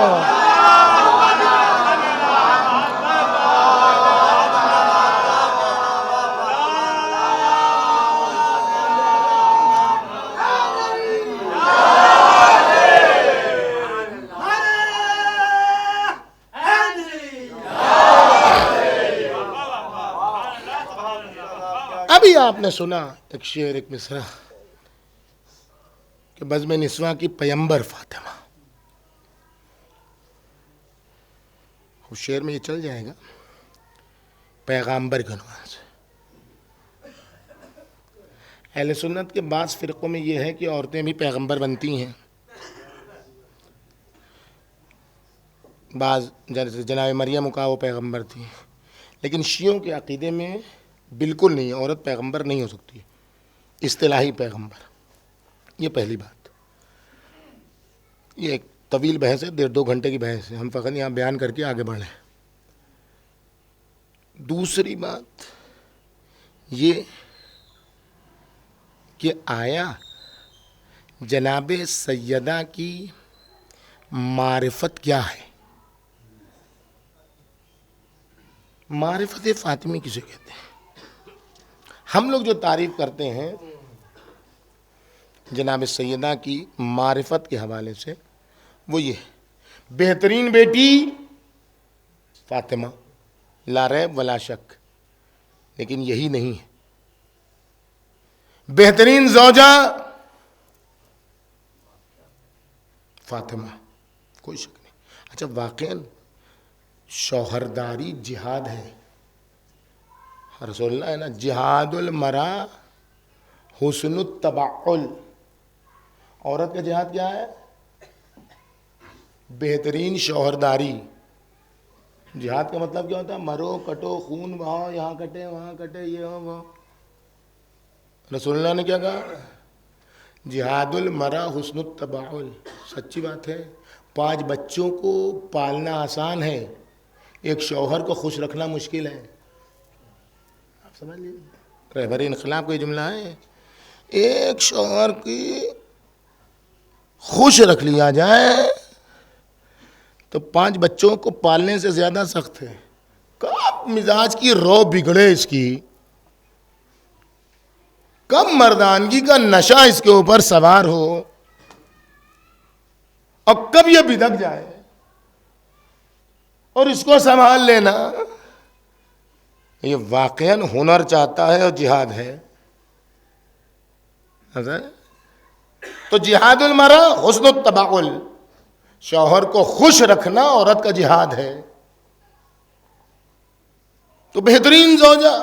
ابھی آپ نے سنا ایک شعر، ایک مصرع کہ بزم نسواں کی پیمبر فاطمہ. اس شعر میں یہ چل جائے گا پیغامبر کے عنوان سے. اہل سنت کے بعض فرقوں میں یہ ہے کہ عورتیں بھی پیغمبر بنتی ہیں. بعض جناب مریم کا وہ پیغمبر تھی، لیکن شیعوں کے عقیدے میں بالکل نہیں، عورت پیغمبر نہیں ہو سکتی، اصطلاحی پیغمبر. یہ پہلی بات. یہ ایک طویل بحث ہے، 1.5-2 گھنٹے کی بحث ہے، ہم فقط یہاں بیان کر کے آگے بڑھیں. دوسری بات یہ کہ آیا جناب سیدہ کی معرفت کیا ہے؟ معرفت فاطمی کسے کہتے ہیں؟ ہم لوگ جو تعریف کرتے ہیں جناب سیدہ کی معرفت کے حوالے سے وہ یہ ہے، بہترین بیٹی فاطمہ، لا ریب ولا شک، لیکن یہی نہیں ہے۔ بہترین زوجہ فاطمہ، کوئی شک نہیں۔ اچھا واقعاً شوہرداری جہاد ہے، رسول اللہ ہے نا، جہاد المرا حسن التبعل، عورت کا جہاد کیا ہے؟ بہترین شوہرداری۔ جہاد کا مطلب کیا ہوتا ہے؟ مرو کٹو، خون بہاؤ، یہاں کٹے وہاں کٹے، یہ ہو وہ۔ رسول اللہ نے کیا کہا؟ جہاد المرا حسن التبعل۔ سچی بات ہے، 5 بچوں کو پالنا آسان ہے، ایک شوہر کو خوش رکھنا مشکل ہے۔ آپ سمجھ لیجیے، رہبر انقلاب کا یہ جملہ ہے، ایک شوہر کی خوش رکھ لیا جائے تو 5 بچوں کو پالنے سے زیادہ سخت ہے۔ کب مزاج کی رو بگڑے اس کی، کب مردانگی کا نشہ اس کے اوپر سوار ہو، اور کب یہ بدک جائے اور اس کو سنبھال لینا، یہ واقعاً ہنر چاہتا ہے اور جہاد ہے۔ تو جہاد المرا حسن التبعل، شوہر کو خوش رکھنا عورت کا جہاد ہے۔ تو بہترین زوجہ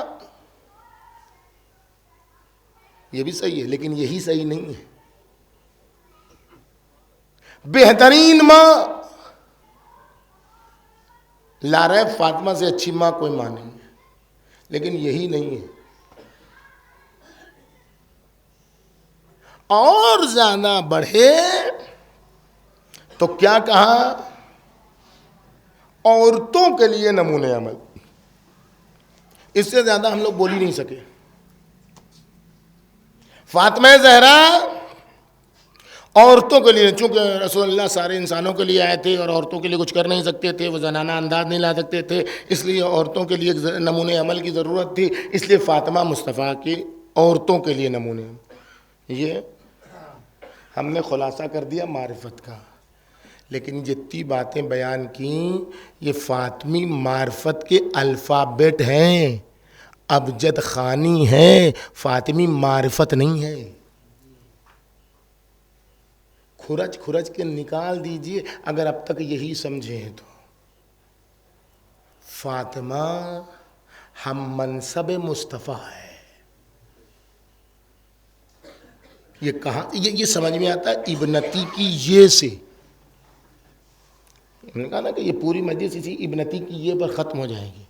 یہ بھی صحیح ہے، لیکن یہی صحیح نہیں ہے۔ بہترین ماں، لا ریب فاطمہ سے اچھی ماں کوئی ماں نہیں ہے، لیکن یہی نہیں ہے۔ اور زیادہ بڑھے تو کیا کہا؟ عورتوں کے لیے نمونہ عمل۔ اس سے زیادہ ہم لوگ بول ہی نہیں سکے۔ فاطمہ زہرا عورتوں کے لیے، چونکہ رسول اللہ سارے انسانوں کے لیے آئے تھے اور عورتوں کے لیے کچھ کر نہیں سکتے تھے، وہ زنانہ انداز نہیں لا سکتے تھے، اس لیے عورتوں کے لیے نمونہ عمل کی ضرورت تھی، اس لیے فاطمہ مصطفیٰ کی عورتوں کے لیے نمونہ عمل۔ یہ ہم نے خلاصہ کر دیا معرفت کا، لیکن جتنی باتیں بیان کیں یہ فاطمی معرفت کے الفابیٹ ہیں، ابجد خوانی ہے، فاطمی معرفت نہیں ہے۔ کھرچ کھرچ کے نکال دیجئے اگر اب تک یہی سمجھے ہیں تو۔ فاطمہ ہم منصب مصطفیٰ ہے۔ یہ کہاں یہ سمجھ میں آتا ہے؟ ابنتی کی یہ سے، انہوں نے کہا نا کہ یہ پوری مجلس اسی ابنتی کی یہ پر ختم ہو جائے گی۔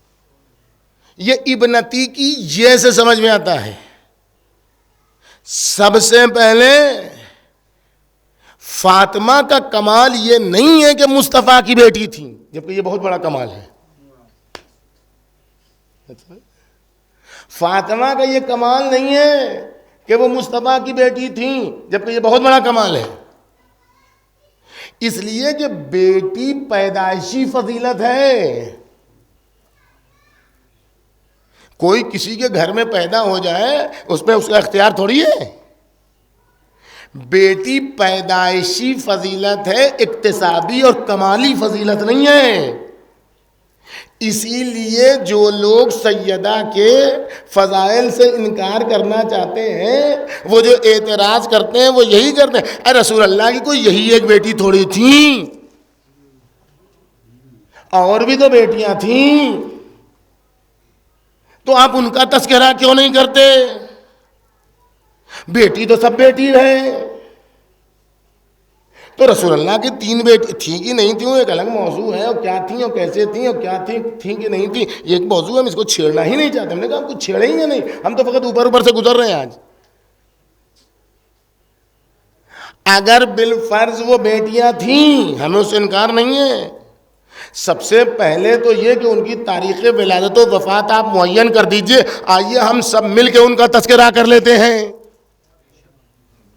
یہ ابنتی کی یہ سے سمجھ میں آتا ہے۔ سب سے پہلے فاطمہ کا کمال یہ نہیں ہے کہ مصطفیٰ کی بیٹی تھی، جبکہ یہ بہت بڑا کمال ہے۔ فاطمہ کا یہ کمال نہیں ہے کہ وہ مصطفیٰ کی بیٹی تھیں، جبکہ یہ بہت بڑا کمال ہے۔ اس لیے کہ بیٹی پیدائشی فضیلت ہے۔ کوئی کسی کے گھر میں پیدا ہو جائے اس میں اس کا اختیار تھوڑی ہے۔ بیٹی پیدائشی فضیلت ہے، اکتسابی اور کمالی فضیلت نہیں ہے۔ اسی لیے جو لوگ سیدہ کے فضائل سے انکار کرنا چاہتے ہیں، وہ جو اعتراض کرتے ہیں وہ یہی کرتے ہیں، اے رسول اللہ کی کوئی یہی ایک بیٹی تھوڑی تھی، اور بھی تو بیٹیاں تھیں، تو آپ ان کا تذکرہ کیوں نہیں کرتے؟ بیٹی تو سب بیٹی ہے۔ تو رسول اللہ کی 3 بیٹی تھیں کہ نہیں تھیں وہ ایک الگ موضوع ہے، اور کیا تھیں اور کیسے تھیں اور کیا تھیں کہ نہیں تھیں یہ ایک موضوع ہے، ہم اس کو چھیڑنا ہی نہیں چاہتے۔ ہم نے کہا ہم کچھ چھیڑیں گے نہیں، ہم تو فقط اوپر سے گزر رہے ہیں۔ آج اگر بالفرض وہ بیٹیاں تھیں، ہمیں اس سے انکار نہیں ہے، سب سے پہلے تو یہ کہ ان کی تاریخ ولادت و وفات آپ معین کر دیجئے، آئیے ہم سب مل کے ان کا تذکرہ کر لیتے ہیں۔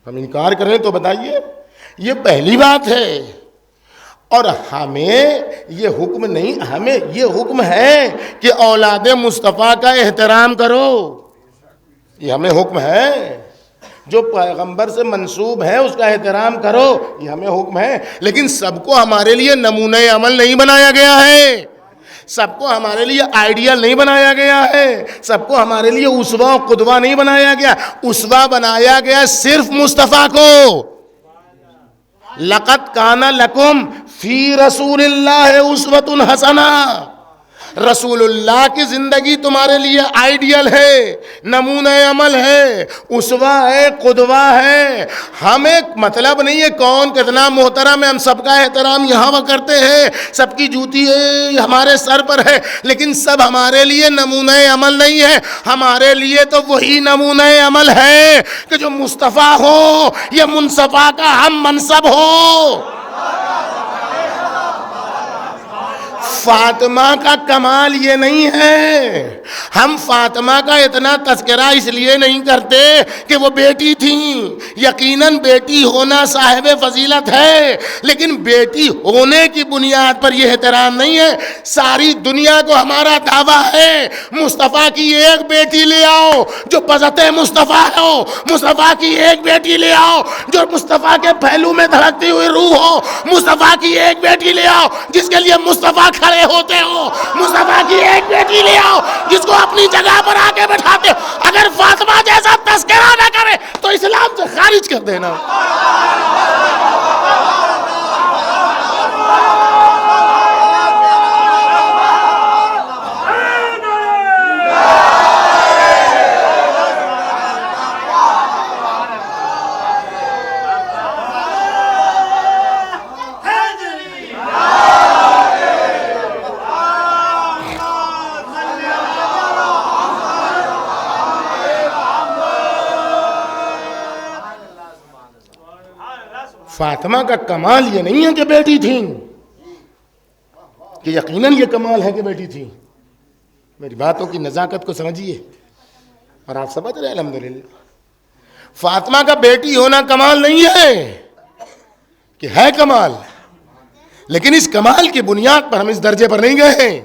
ہم انکار کریں تو بتائیے، یہ پہلی بات ہے۔ اور ہمیں یہ حکم نہیں، ہمیں یہ حکم ہے کہ اولاد مصطفیٰ کا احترام کرو۔ یہ ہمیں حکم ہے، جو پیغمبر سے منسوب ہے اس کا احترام کرو، یہ ہمیں حکم ہے، لیکن سب کو ہمارے لیے نمونہ عمل نہیں بنایا گیا ہے، سب کو ہمارے لیے آئیڈیل نہیں بنایا گیا ہے، سب کو ہمارے لیے اسوہ و قدوہ نہیں بنایا گیا۔ اسوہ بنایا گیا صرف مصطفیٰ کو۔ لقد کان لکم فی رسول اللہ اسوۃ حسنہ، رسول اللہ کی زندگی تمہارے لیے آئیڈیل ہے، نمونہ عمل ہے، اسوہ ہے، قدوہ ہے۔ ہمیں مطلب نہیں ہے کون کتنا محترم ہے، ہم سب کا احترام یہاں وہ کرتے ہیں، سب کی جوتی ہمارے سر پر ہے، لیکن سب ہمارے لیے نمونہ عمل نہیں ہے۔ ہمارے لیے تو وہی نمونہ عمل ہے کہ جو مصطفیٰ ہو، یہ منصفہ کا ہم منصب ہو۔ فاطمہ کا کمال یہ نہیں ہے، ہم فاطمہ کا اتنا تذکرہ اس لیے نہیں کرتے کہ وہ بیٹی تھیں، یقیناً بیٹی ہونا صاحب فضیلت ہے، لیکن بیٹی ہونے کی بنیاد پر یہ احترام نہیں ہے۔ ساری دنیا کو ہمارا دعویٰ ہے مصطفیٰ کی ایک بیٹی لے آؤ جو بذات مصطفیٰ ہو، مصطفیٰ کی ایک بیٹی لے آؤ جو مصطفیٰ کے پہلو میں دھڑکتی ہوئی روح ہو، مصطفیٰ کی ایک بیٹی لے آؤ جس کے لیے مصطفیٰ کھڑے ہوتے ہو، مصطفیٰ کی ایک بیٹی لے آؤ جس کو اپنی جگہ پر آ کے بٹھاتے ہو۔ اگر فاطمہ جیسا تذکرہ نہ کرے تو اسلام سے خارج کر دینا۔ فاطمہ کا کمال یہ نہیں ہے کہ بیٹی تھیں، کہ یقیناً یہ کمال ہے کہ بیٹی تھیں۔ میری باتوں کی نزاکت کو سمجھیے، اور آپ سمجھ رہے ہیں الحمدللہ۔ فاطمہ کا بیٹی ہونا کمال نہیں ہے، کہ ہے کمال، لیکن اس کمال کی بنیاد پر ہم اس درجے پر نہیں گئے ہیں۔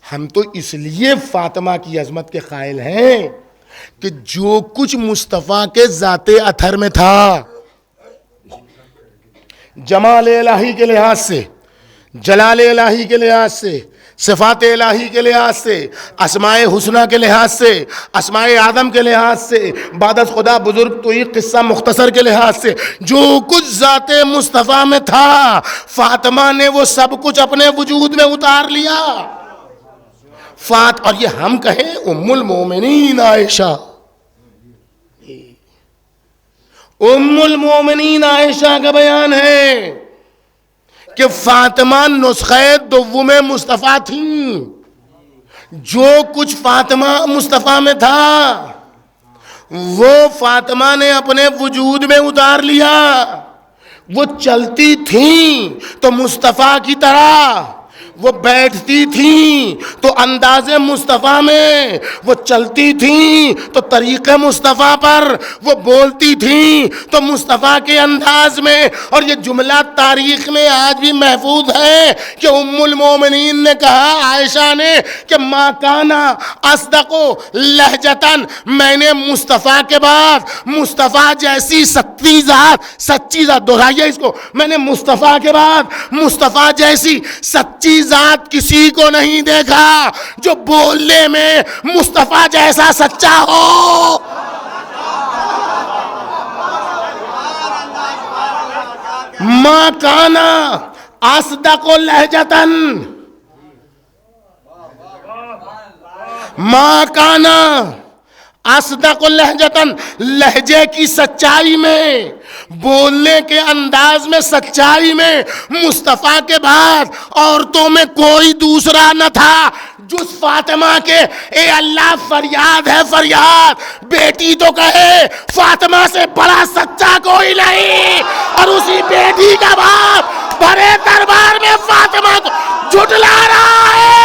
ہم تو اس لیے فاطمہ کی عظمت کے قائل ہیں کہ جو کچھ مصطفیٰ کے ذات اطہر میں تھا، جمال الہی کے لحاظ سے، جلال الہی کے لحاظ سے، صفات الہی کے لحاظ سے، اسماء حسنہ کے لحاظ سے، اسماء آدم کے لحاظ سے، بعد از خدا بزرگ تو یہ قصہ مختصر کے لحاظ سے، جو کچھ ذات مصطفیٰ میں تھا فاطمہ نے وہ سب کچھ اپنے وجود میں اتار لیا۔ اور یہ ہم کہیں ام المومنین عائشہ، ام المومنین عائشہ کا بیان ہے کہ فاطمہ نسخہ دوم مصطفیٰ تھیں، جو کچھ فاطمہ مصطفیٰ میں تھا وہ فاطمہ نے اپنے وجود میں اتار لیا۔ وہ چلتی تھیں تو مصطفیٰ کی طرح، وہ بیٹھتی تھیں تو انداز مصطفیٰ میں، وہ چلتی تھیں تو طریق مصطفیٰ پر، وہ بولتی تھیں تو مصطفیٰ کے انداز میں۔ اور یہ جملہ تاریخ میں آج بھی محفوظ ہے کہ ام المومنین نے کہا عائشہ نے کہ ما کانا اصدق لہجتاً، میں نے مصطفیٰ کے بعد مصطفیٰ جیسی سچی ذات دہرائیے اس کو، میں نے مصطفیٰ کے بعد مصطفیٰ جیسی سچی ذات کسی کو نہیں دیکھا جو بولنے میں مصطفیٰ جیسا سچا ہو۔ ما کانا اصدق لہجتاً، ما کانا اصدق لہجتاً، لہجے کی سچائی میں، بولنے کے انداز میں، سچائی میں مصطفیٰ کے بعد عورتوں میں کوئی دوسرا نہ تھا جس فاطمہ کے۔ اے اللہ فریاد ہے فریاد، بیٹی تو کہے فاطمہ سے بڑا سچا کوئی نہیں، اور اسی بیٹی کا باپ بڑے دربار میں فاطمہ کو جھٹلا رہا ہے۔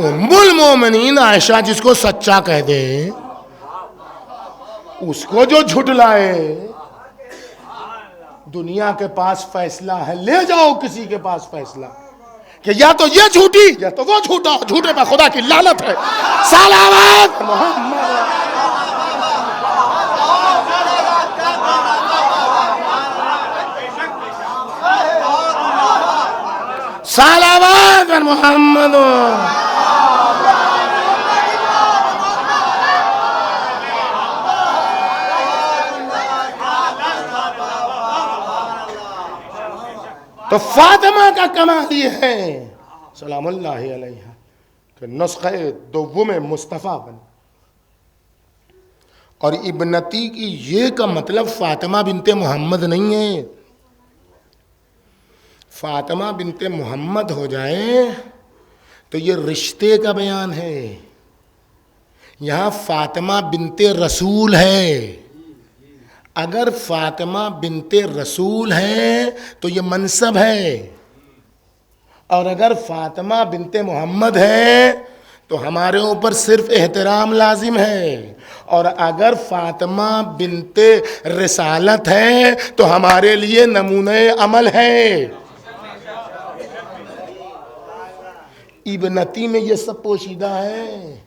ام المومنین عائشہ جس کو سچا کہہ دے، اس کو جو جھٹلائے، دنیا کے پاس فیصلہ ہے، لے جاؤ کسی کے پاس فیصلہ کہ یا تو یہ جھوٹی یا تو وہ جھوٹا، جھوٹے پہ خدا کی لعنت ہے۔ صلوات محمد، صلوات محمد۔ تو فاطمہ کا کمال یہ ہے سلام اللہ علیہ کہ نسخہ دوم مصطفیٰ بن، اور ابنتی کی یہ کا مطلب فاطمہ بنت محمد نہیں ہے۔ فاطمہ بنت محمد ہو جائے تو یہ رشتے کا بیان ہے، یہاں فاطمہ بنت رسول ہے۔ اگر فاطمہ بنت رسول ہے تو یہ منصب ہے، اور اگر فاطمہ بنت محمد ہے تو ہمارے اوپر صرف احترام لازم ہے، اور اگر فاطمہ بنت رسالت ہے تو ہمارے لیے نمونہ عمل ہے۔ ابنتی میں یہ سب پوشیدہ ہے۔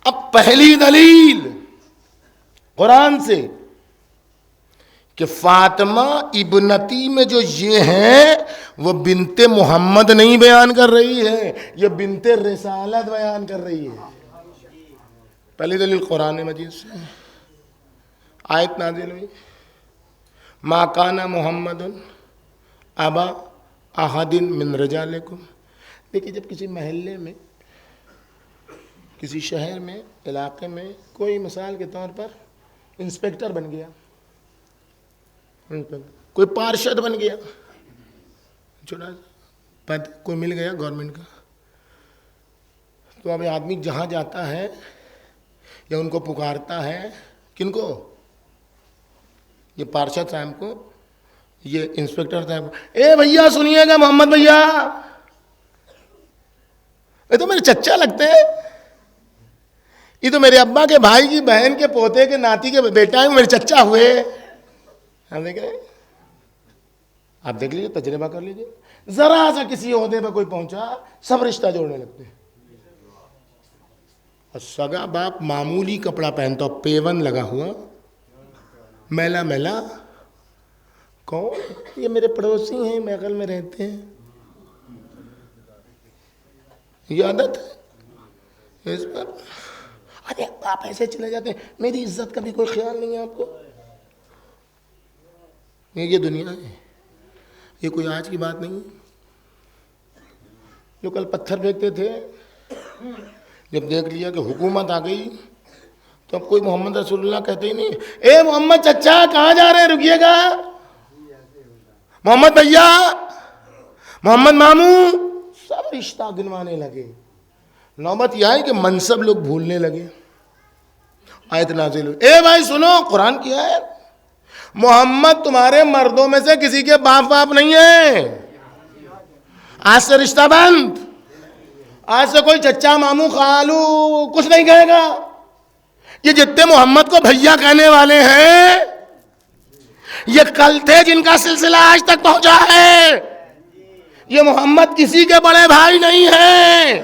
اب پہلی دلیل قرآن سے کہ فاطمہ ابنتی میں جو یہ ہے وہ بنت محمد نہیں بیان کر رہی ہے، یہ بنت رسالت بیان کر رہی ہے۔ پہلی دلیل قرآن مجید سے آیت نازل ہوئی، ما کان محمد ابا احد من رجالکم۔ دیکھیے جب کسی محلے میں، کسی شہر میں، علاقے میں کوئی مثال کے طور پر انسپیکٹر بن گیا، کوئی پارشد بن گیا، چھوٹا پد کوئی مل گیا گورنمنٹ کا، تو اب آدمی جہاں جاتا ہے یا ان کو پکارتا ہے، کن کو؟ یہ پارشد صاحب کو، یہ انسپیکٹر صاحب کو، اے بھیا سنیے گا محمد بھیا، یہ تو میرے چچا لگتے ہیں، یہ تو میرے ابا کے بھائی کی بہن کے پوتے کے ناتی کے بیٹا ہے، میرے چچا ہوئے۔ ہم دیکھ رہے ہیں، آپ دیکھ لیجیے، تجربہ کر لیجیے، ذرا سا کسی عہدے پہ کوئی پہنچا سب رشتہ جوڑنے لگتے ہیں۔ اور سگا باپ معمولی کپڑا پہنتا، پیون لگا ہوا، میلا میلا، کون؟ یہ میرے پڑوسی ہیں، محل میں رہتے ہیں، یہ عادت ہے اس پر۔ ارے آپ ایسے چلے جاتے ہیں، میری عزت کا بھی کوئی خیال نہیں ہے آپ کو۔ یہ دنیا ہے، یہ کوئی آج کی بات نہیں ہے۔ جو کل پتھر پھینکتے تھے، جب دیکھ لیا کہ حکومت آ گئی تو اب کوئی محمد رسول اللہ کہتے ہی نہیں۔ اے محمد چچا کہاں جا رہے ہیں، رکیے گا، محمد بھیا، محمد ماموں، سب رشتہ گنوانے لگے۔ نوبت یہ آئی کہ منصب لوگ بھولنے لگے۔ آیت نازل ہوئی، اے بھائی سنو، قرآن کی آیت، محمد تمہارے مردوں میں سے کسی کے باپ نہیں ہے، آج سے رشتہ بند، آج سے کوئی چچا ماموں خالو کچھ نہیں کہے گا۔ یہ جتنے محمد کو بھیا کہنے والے ہیں یہ کل تھے جن کا سلسلہ آج تک پہنچا ہے۔ یہ محمد کسی کے بڑے بھائی نہیں ہیں،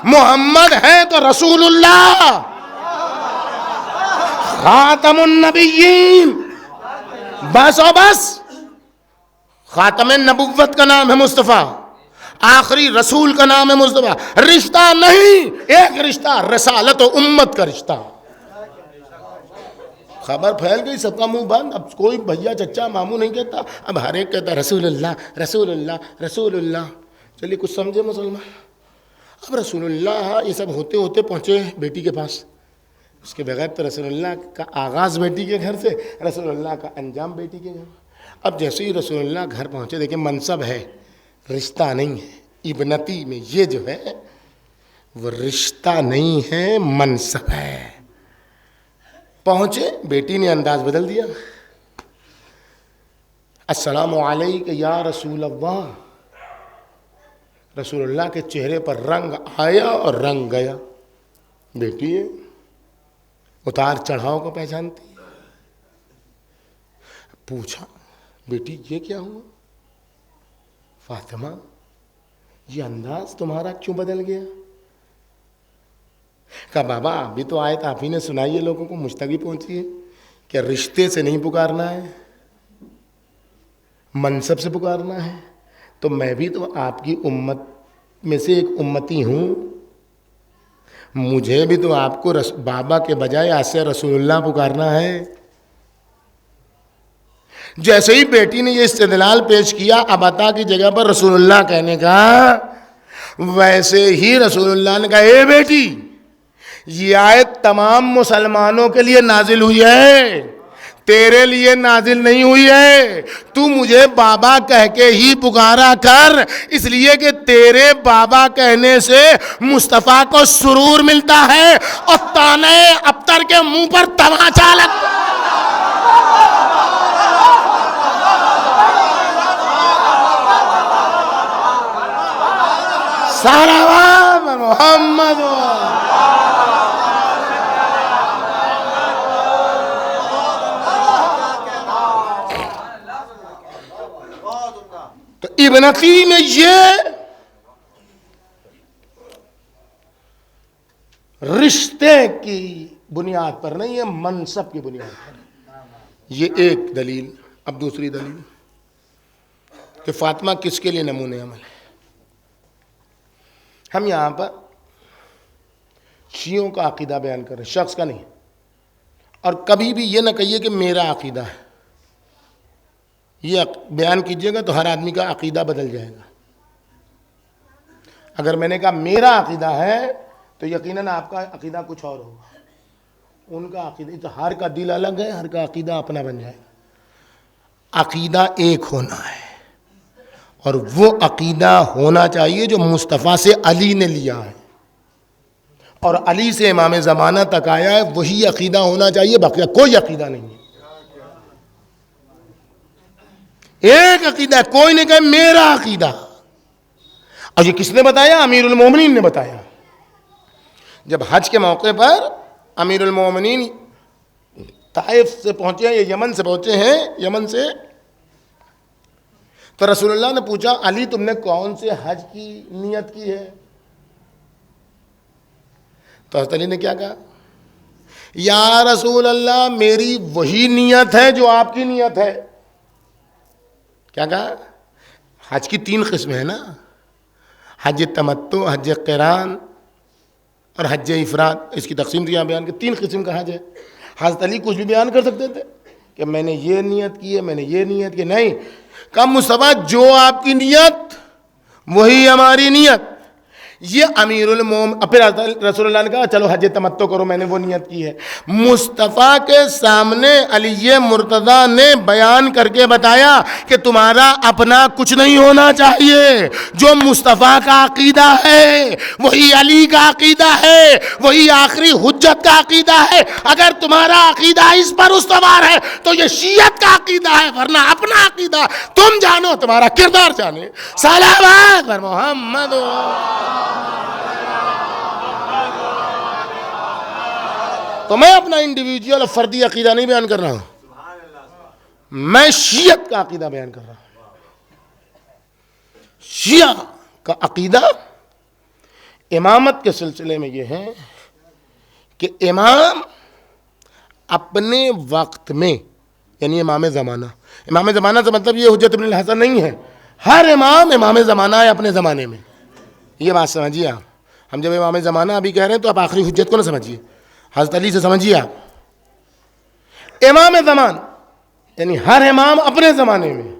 محمد ہے تو رسول اللہ، خاتم النبیین، بس و بس، خاتم نبوت کا نام ہے مصطفیٰ، آخری رسول کا نام ہے مصطفیٰ۔ رشتہ نہیں، ایک رشتہ رسالت و امت کا رشتہ۔ خبر پھیل گئی، سب کا منہ بند، اب کوئی بھیا چچا ماموں نہیں کہتا، اب ہر ایک کہتا رسول اللہ رسول اللہ رسول اللہ۔ چلیے کچھ سمجھے مسلمان، اب رسول اللہ یہ سب ہوتے ہوتے پہنچے بیٹی کے پاس، اس کے بغیر تو رسول اللہ کا آغاز بیٹی کے گھر سے، رسول اللہ کا انجام بیٹی کے گھر۔ اب جیسے ہی رسول اللہ گھر پہنچے، دیکھیں منصب ہے، رشتہ نہیں ہے۔ ابنتی میں یہ جو ہے وہ رشتہ نہیں ہے، منصب ہے۔ پہنچے، بیٹی نے انداز بدل دیا، السلام علیک یا رسول اللہ، رسول اللہ کے چہرے پر رنگ آیا اور رنگ گیا. بیٹی ہے, اتار چڑھاؤ کو پہچانتی. پوچھا بیٹی یہ کیا ہوا؟ فاطمہ یہ انداز تمہارا کیوں بدل گیا؟ کہا بابا ابھی تو آیت آپ ہی نے سنائی ہے, لوگوں کو مجھ تک بھی پہنچی ہے کہ رشتے سے نہیں پکارنا ہے, منصب سے پکارنا ہے. تو میں بھی تو آپ کی امت میں سے ایک امتی ہوں, مجھے بھی تو آپ کو بابا کے بجائے آج سے رسول اللہ پکارنا ہے. جیسے ہی بیٹی نے یہ استدلال پیش کیا ابتا کی جگہ پر رسول اللہ کہنے کا, ویسے ہی رسول اللہ نے کہا اے بیٹی یہ آیت تمام مسلمانوں کے لیے نازل ہوئی ہے, تیرے لیے نازل نہیں ہوئی ہے. تو مجھے بابا کہہ کے ہی پکارا کر, اس لیے کہ تیرے بابا کہنے سے مصطفیٰ کو سرور ملتا ہے اور تانے ابتر کے منہ پر تماچا لگتا ہے. صلوات محمد. تو ابنتی میں یہ رشتے کی بنیاد پر نہیں ہے, منصب کی بنیاد پر. یہ ایک دلیل. اب دوسری دلیل کہ فاطمہ کس کے لیے نمونہ عمل ہے. ہم یہاں پر شیعوں کا عقیدہ بیان کر رہے ہیں, شخص کا نہیں. اور کبھی بھی یہ نہ کہیے کہ میرا عقیدہ ہے, یہ بیان کیجئے گا تو ہر آدمی کا عقیدہ بدل جائے گا. اگر میں نے کہا میرا عقیدہ ہے تو یقیناً آپ کا عقیدہ کچھ اور ہوگا, ان کا عقیدہ تو ہر کا دل الگ ہے, ہر کا عقیدہ اپنا بن جائے گا. عقیدہ ایک ہونا ہے اور وہ عقیدہ ہونا چاہیے جو مصطفیٰ سے علی نے لیا ہے اور علی سے امام زمانہ تک آیا ہے, وہی عقیدہ ہونا چاہیے, باقی کوئی عقیدہ نہیں ہے. ایک عقیدہ, کوئی نے کہا میرا عقیدہ. اور یہ کس نے بتایا؟ امیر المومنین نے بتایا. جب حج کے موقع پر امیر المومنین طائف سے پہنچے ہیں, یہ یمن سے پہنچے ہیں, یمن سے, تو رسول اللہ نے پوچھا علی تم نے کون سے حج کی نیت کی ہے؟ تو حضرت علی نے کیا کہا؟ یا رسول اللہ میری وہی نیت ہے جو آپ کی نیت ہے. کیا کہا؟ حج کی 3 قسمیں ہیں نا, حج تمتع, حج قران اور حج افراد. اس کی تقسیم تو یہاں بیان کی 3 قسم کا حج ہے. حضرت علی کچھ بھی بیان کر سکتے تھے کہ میں نے یہ نیت کی ہے, میں نے یہ نیت کی, نہیں. کہا مصطفیٰ جو آپ کی نیت وہی ہماری نیت. یہ امیر پھر رسول اللہ نے کہا چلو حج تمتع کرو, میں نے وہ نیت کی ہے. مصطفیٰ کے سامنے علی مرتضیٰ نے بیان کر کے بتایا کہ تمہارا اپنا کچھ نہیں ہونا چاہیے, جو مصطفیٰ کا عقیدہ ہے وہی علی کا عقیدہ ہے, وہی آخری حجت کا عقیدہ ہے. اگر تمہارا عقیدہ اس پر استوار ہے تو یہ شیعت کا عقیدہ ہے, ورنہ اپنا عقیدہ تم جانو, تمہارا کردار جانے. صلوات بر محمد. تو میں اپنا انڈیویجول اور فردی عقیدہ نہیں بیان کر رہا ہوں, میں شیعت کا عقیدہ بیان کر رہا ہوں. شیعہ کا عقیدہ امامت کے سلسلے میں یہ ہے کہ امام اپنے وقت میں, یعنی امام زمانہ سے مطلب یہ حجت ابن الحسن نہیں ہے, ہر امام زمانہ ہے اپنے زمانے میں. یہ بات سمجھیے آپ. ہم جب امام زمانہ ابھی کہہ رہے ہیں تو آپ آخری حجت کو نہ سمجھیے, حضرت علی سے سمجھیے آپ. امام زمان یعنی ہر امام اپنے زمانے میں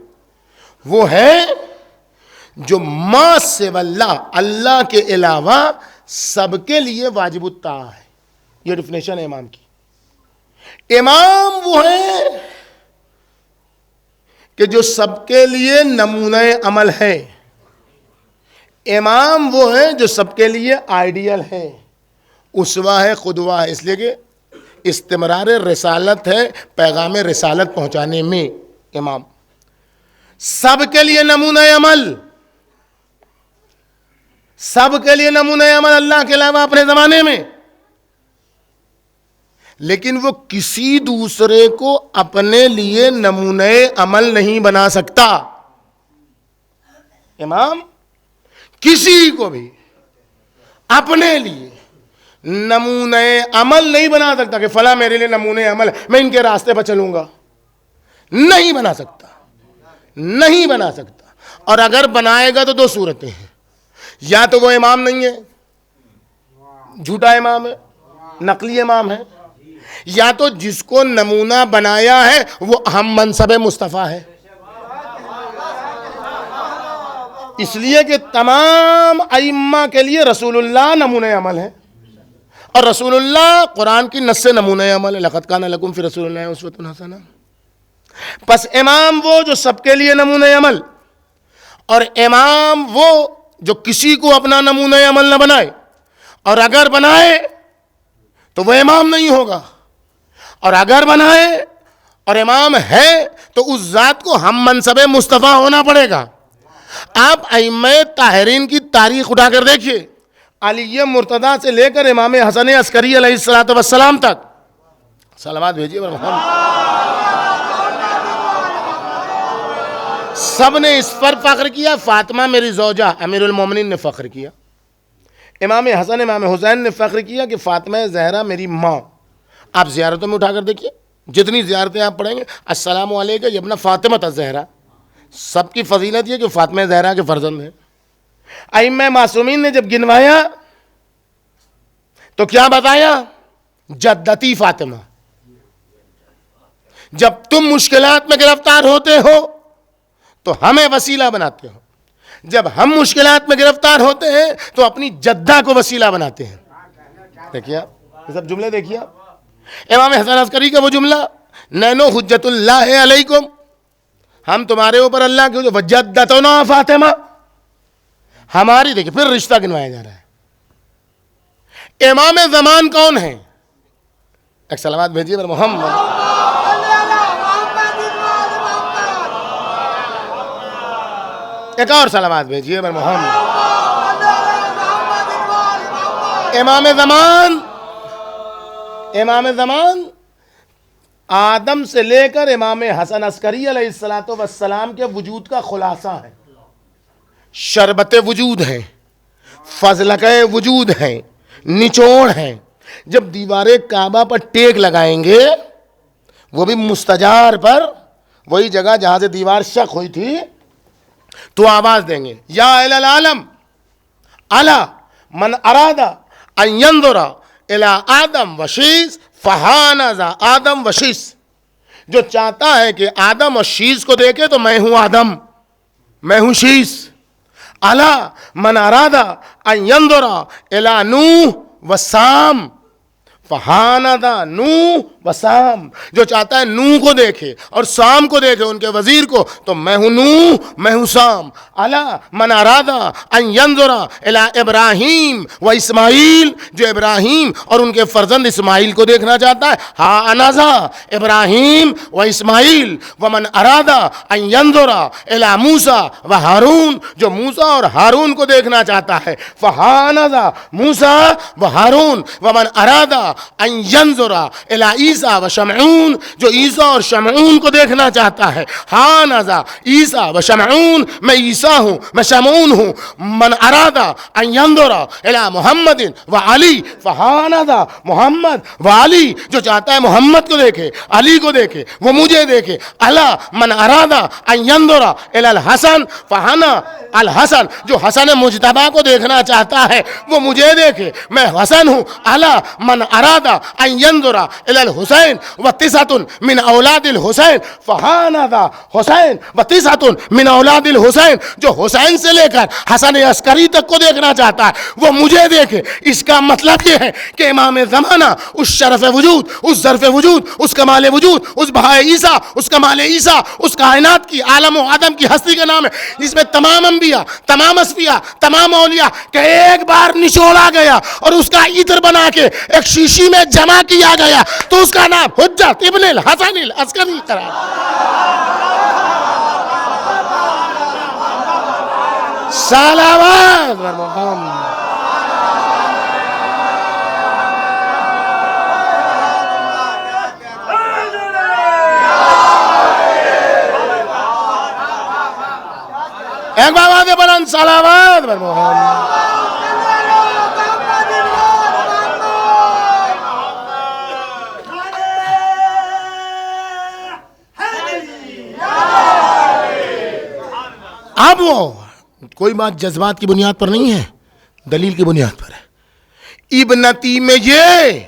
وہ ہے جو ما سوی اللہ, اللہ کے علاوہ سب کے لیے واجب الطاعہ ہے. یہ ڈیفینیشن ہے امام کی. امام وہ ہے کہ جو سب کے لیے نمونہ عمل ہے. امام وہ ہے جو سب کے لیے آئیڈیل ہے, اسوہ ہے, قدوہ ہے. اس لیے کہ استمرار رسالت ہے, پیغام رسالت پہنچانے میں امام سب کے لیے نمونہ عمل. سب کے لیے نمونہ عمل اللہ کے علاوہ اپنے زمانے میں، لیکن وہ کسی دوسرے کو اپنے لیے نمونہ عمل نہیں بنا سکتا. امام کسی کو بھی اپنے لیے نمونہ عمل نہیں بنا سکتا کہ فلاں میرے لیے نمونہ عمل ہے، میں ان کے راستے پر چلوں گا. نہیں بنا سکتا، نہیں بنا سکتا. اور اگر بنائے گا تو دو صورتیں ہیں، یا تو وہ امام نہیں ہے، جھوٹا امام ہے، نقلی امام ہے، یا تو جس کو نمونہ بنایا ہے وہ ہم منصب مصطفیٰ ہے. اس لیے کہ تمام ائمہ کے لیے رسول اللہ نمونہ عمل ہے، اور رسول اللہ قرآن کی نص سے نمونہ عمل ہے. لقد کان لکم فی رسول اللہ اسوۃ حسنہ. پس امام وہ جو سب کے لیے نمونہ عمل، اور امام وہ جو کسی کو اپنا نمونہ عمل نہ بنائے، اور اگر بنائے تو وہ امام نہیں ہوگا، اور اگر بنائے اور امام ہے تو اس ذات کو ہم منصب مصطفیٰ ہونا پڑے گا. آپ ائمہ طاہرین کی تاریخ اٹھا کر دیکھیے، علی مرتضیٰ سے لے کر امام حسن عسکری علیہ السلام تک، صلوات بھیجیے محمد، سب نے اس پر فخر کیا. فاطمہ میری زوجہ امیر المومنین نے فخر کیا، امام حسن امام حسین نے فخر کیا کہ فاطمہ زہرا میری ماں. آپ زیارتوں میں اٹھا کر دیکھیے، جتنی زیارتیں آپ پڑھیں گے السلام علیکم یا ابن فاطمہ الزہرا، سب کی فضیلت یہ کہ فاطمہ زہرا کے فرزند ہیں. ائمہ معصومین نے جب گنوایا تو کیا بتایا؟ جدتی فاطمہ. جب تم مشکلات میں گرفتار ہوتے ہو تو ہمیں وسیلہ بناتے ہو، جب ہم مشکلات میں گرفتار ہوتے ہیں تو اپنی جدہ کو وسیلہ بناتے ہیں. دیکھیے آپ یہ سب جملے دیکھیے آپ. امام حسن عسکری کا وہ جملہ، نینو حجت اللہ علیکم، ہم تمہارے اوپر اللہ کی وجدتنا فاطمہ، ہماری. دیکھیں پھر رشتہ گنوایا جا رہا ہے. امام زمان کون ہیں؟ ایک صلوات بھیجیے پر محمد. ایک اور صلوات بھیجیے پر محمد. امام زمان آدم سے لے کر امام حسن عسکری علیہ السلام کے وجود کا خلاصہ ہے. شربت وجود ہیں، فضلق وجود ہیں، نچوڑ ہیں. جب دیوار کعبہ پر ٹیک لگائیں گے، وہ بھی مستجار پر، وہی جگہ جہاں سے دیوار شق ہوئی تھی، تو آواز دیں گے یا اہل العالم الا من اراد ان ينظر الى آدم و شیس فہانذا آدم و شیس. جو چاہتا ہے کہ آدم اور شیس کو دیکھے تو میں ہوں آدم، میں ہوں شیس. الا من اراد ان ينظر الى نوح و سام فہانذا نوح و سام. جو چاہتا ہے نوح کو دیکھے اور سام کو دیکھے، ان کے وزیر کو، تو میں ہوں نوح، میں ہوں سام. الا من اراد ان ينظر الى ابراہیم و اسماعیل. جو ابراہیم اور ان کے فرزند اسماعیل کو دیکھنا چاہتا ہے، ہا انذا ابراہیم و اسماعیل. ومن اراد ان ينظر الى موسیٰ و ہارون. جو موسیٰ اور ہارون کو دیکھنا چاہتا ہے، فہانذا موسیٰ و ہارون. ومن اراد ان ينظر الى عیسیٰ و شمعون. جو عیسیٰ اور شمعون کو دیکھنا چاہتا ہے، ہانذا عیسیٰ و شمعون. میں عیسیٰ ہوں، میں شمعون ہوں. من اراد ان ينظر الى محمد و علی فہانذا محمد و علی. جو چاہتا ہے محمد کو دیکھے، علی کو دیکھے، وہ مجھے دیکھے. الا من اراد ان ينظر الى الحسن فہانا الحسن. جو حسن مجتبیٰ کو دیکھنا چاہتا ہے وہ مجھے دیکھے، میں حسن ہوں. الا من اراد ان ينظر الى الحسین وتسعة من اولاد الحسین فہانذا حسین وتسعة من اولاد الحسین. جو حسین سے لے کر حسن عسکری تک کو دیکھنا چاہتا ہے وہ مجھے دیکھے. اس کا مطلب یہ ہے کہ امام زمانہ اس شرف وجود، اس ظرف وجود، اس کمال وجود، اس بہائے عیسیٰ، اس کمال عیسیٰ، اس کائنات کی عالم و آدم کی ہستی کا نام ہے، جس میں تمام انبیاء، تمام اصفیاء، تمام اولیاء کہ ایک بار نچوڑا گیا اور اس کا عطر بنا کے ایک شیشی میں جمع کیا گیا، تو اس کا نام حجت ابن الحسن العسکری قرار. صلوات بر محمد. ایک بار آواز بلند صلوات بر محمد. اب وہ کوئی بات جذبات کی بنیاد پر نہیں ہے، دلیل کی بنیاد پر ہے. ابنتی میں یہ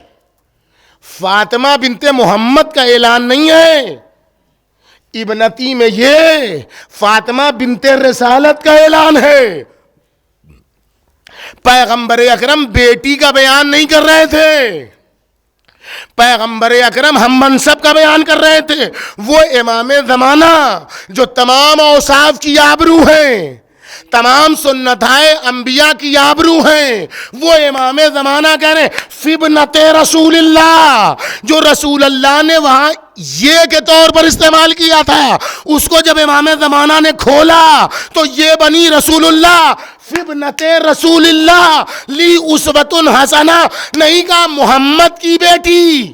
فاطمہ بنت محمد کا اعلان نہیں ہے، ابنتی میں یہ فاطمہ بنت رسالت کا اعلان ہے. پیغمبر اکرم بیٹی کا بیان نہیں کر رہے تھے، پیغمبر اکرم ہم منصب کا بیان کر رہے تھے. وہ امام زمانہ جو تمام اوصاف کی آبرو ہیں، تمام سنتائے انبیاء کی آبرو ہیں، وہ امام زمانہ کہہ رہے ہیں فبنت رسول اللہ. جو رسول اللہ نے وہاں یہ کے طور پر استعمال کیا تھا، اس کو جب امام زمانہ نے کھولا تو یہ بنی رسول اللہ. فبنت رسول اللہ لی اسوۃ حسنہ نہیں کہا محمد کی بیٹی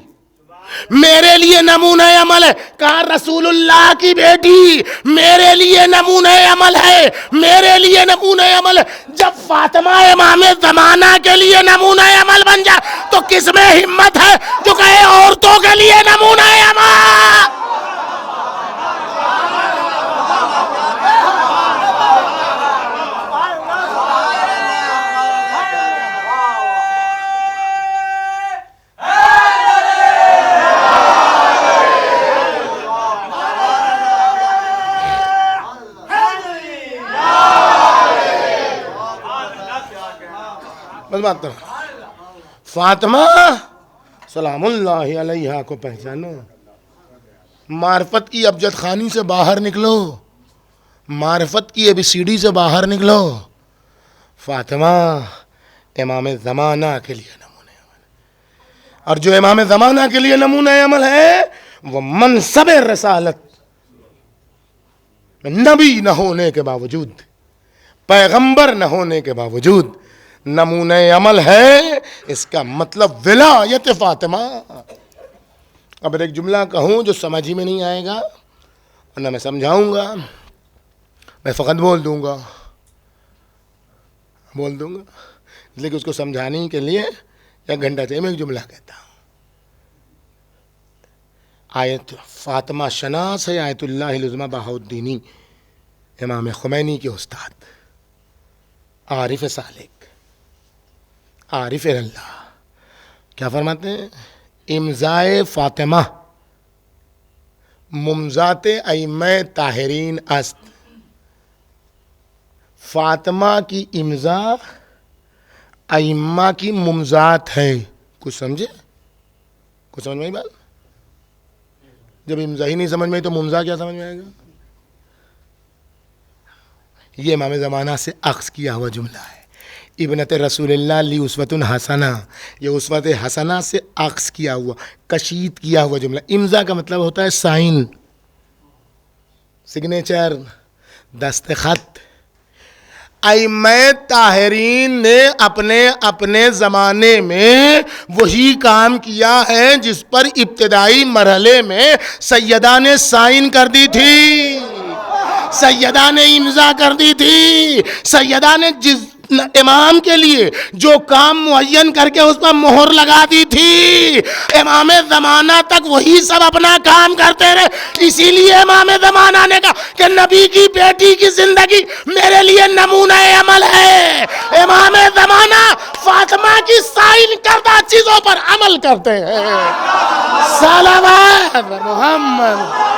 میرے لیے نمونہ عمل ہے، کہا رسول اللہ کی بیٹی میرے لیے نمونہ عمل ہے، میرے لیے نمونہ عمل ہے. جب فاطمہ امام زمانہ کے لیے نمونہ عمل بن جائے تو کس میں ہمت ہے جو کہے عورتوں کے لیے نمونہ عمل. فاطمہ سلام اللہ علیہا کو پہچانو، معرفت کی ابجد خانی سے باہر نکلو، معرفت کی اے بی سی ڈی سے باہر نکلو. فاطمہ امام زمانہ کے لیے نمونہ عمل ہے، اور جو امام زمانہ کے لیے نمونہ عمل ہے وہ منصب رسالت، نبی نہ ہونے کے باوجود، پیغمبر نہ ہونے کے باوجود نمونہ عمل ہے. اس کا مطلب ولایت فاطمہ. اب ایک جملہ کہوں جو سمجھ ہی میں نہیں آئے گا، ورنہ میں سمجھاؤں گا، میں فقط بول دوں گا، لیکن اس کو سمجھانے کے لیے ایک گھنٹہ چاہیے. میں ایک جملہ کہتا ہوں، آیت فاطمہ شناس ہے آیت اللہ العظمیٰ بہاؤالدینی، امام خمینی کے استاد، عارف سالک، عارف اللہ، کیا فرماتے ہیں؟ امضائے فاطمہ ممضات ائمہ طاہرین است. فاطمہ کی امضا ائمہ کی ممضات ہے. کچھ سمجھے؟ کچھ سمجھ میں آئی بات؟ جب امضا ہی نہیں سمجھ میں آئی تو ممضا کیا سمجھ میں آئے گا؟ یہ امام زمانہ سے اخذ کیا ہوا جملہ ہے. ابنت رسول اللہ لی اسوۃ حسنہ، یہ اسوۃ حسنہ سے اخذ کیا ہوا، کشید کیا ہوا جملہ. امضا کا مطلب ہوتا ہے سائن، سگنیچر، دستخط. ائمہ طاہرین نے اپنے اپنے زمانے میں وہی کام کیا ہے جس پر ابتدائی مرحلے میں سیدہ نے سائن کر دی تھی، سیدہ نے امضا کر دی تھی، سیدہ نے جس امام کے لیے جو کام معین کر کے اس پر مہر لگا دی تھی، امام زمانہ تک وہی سب اپنا کام کرتے رہے. اسی لیے امام زمانہ نے کہا کہ نبی کی بیٹی کی زندگی میرے لیے نمونہ عمل ہے. امام زمانہ فاطمہ کی سائن کردہ چیزوں پر عمل کرتے ہیں. صلوات محمد.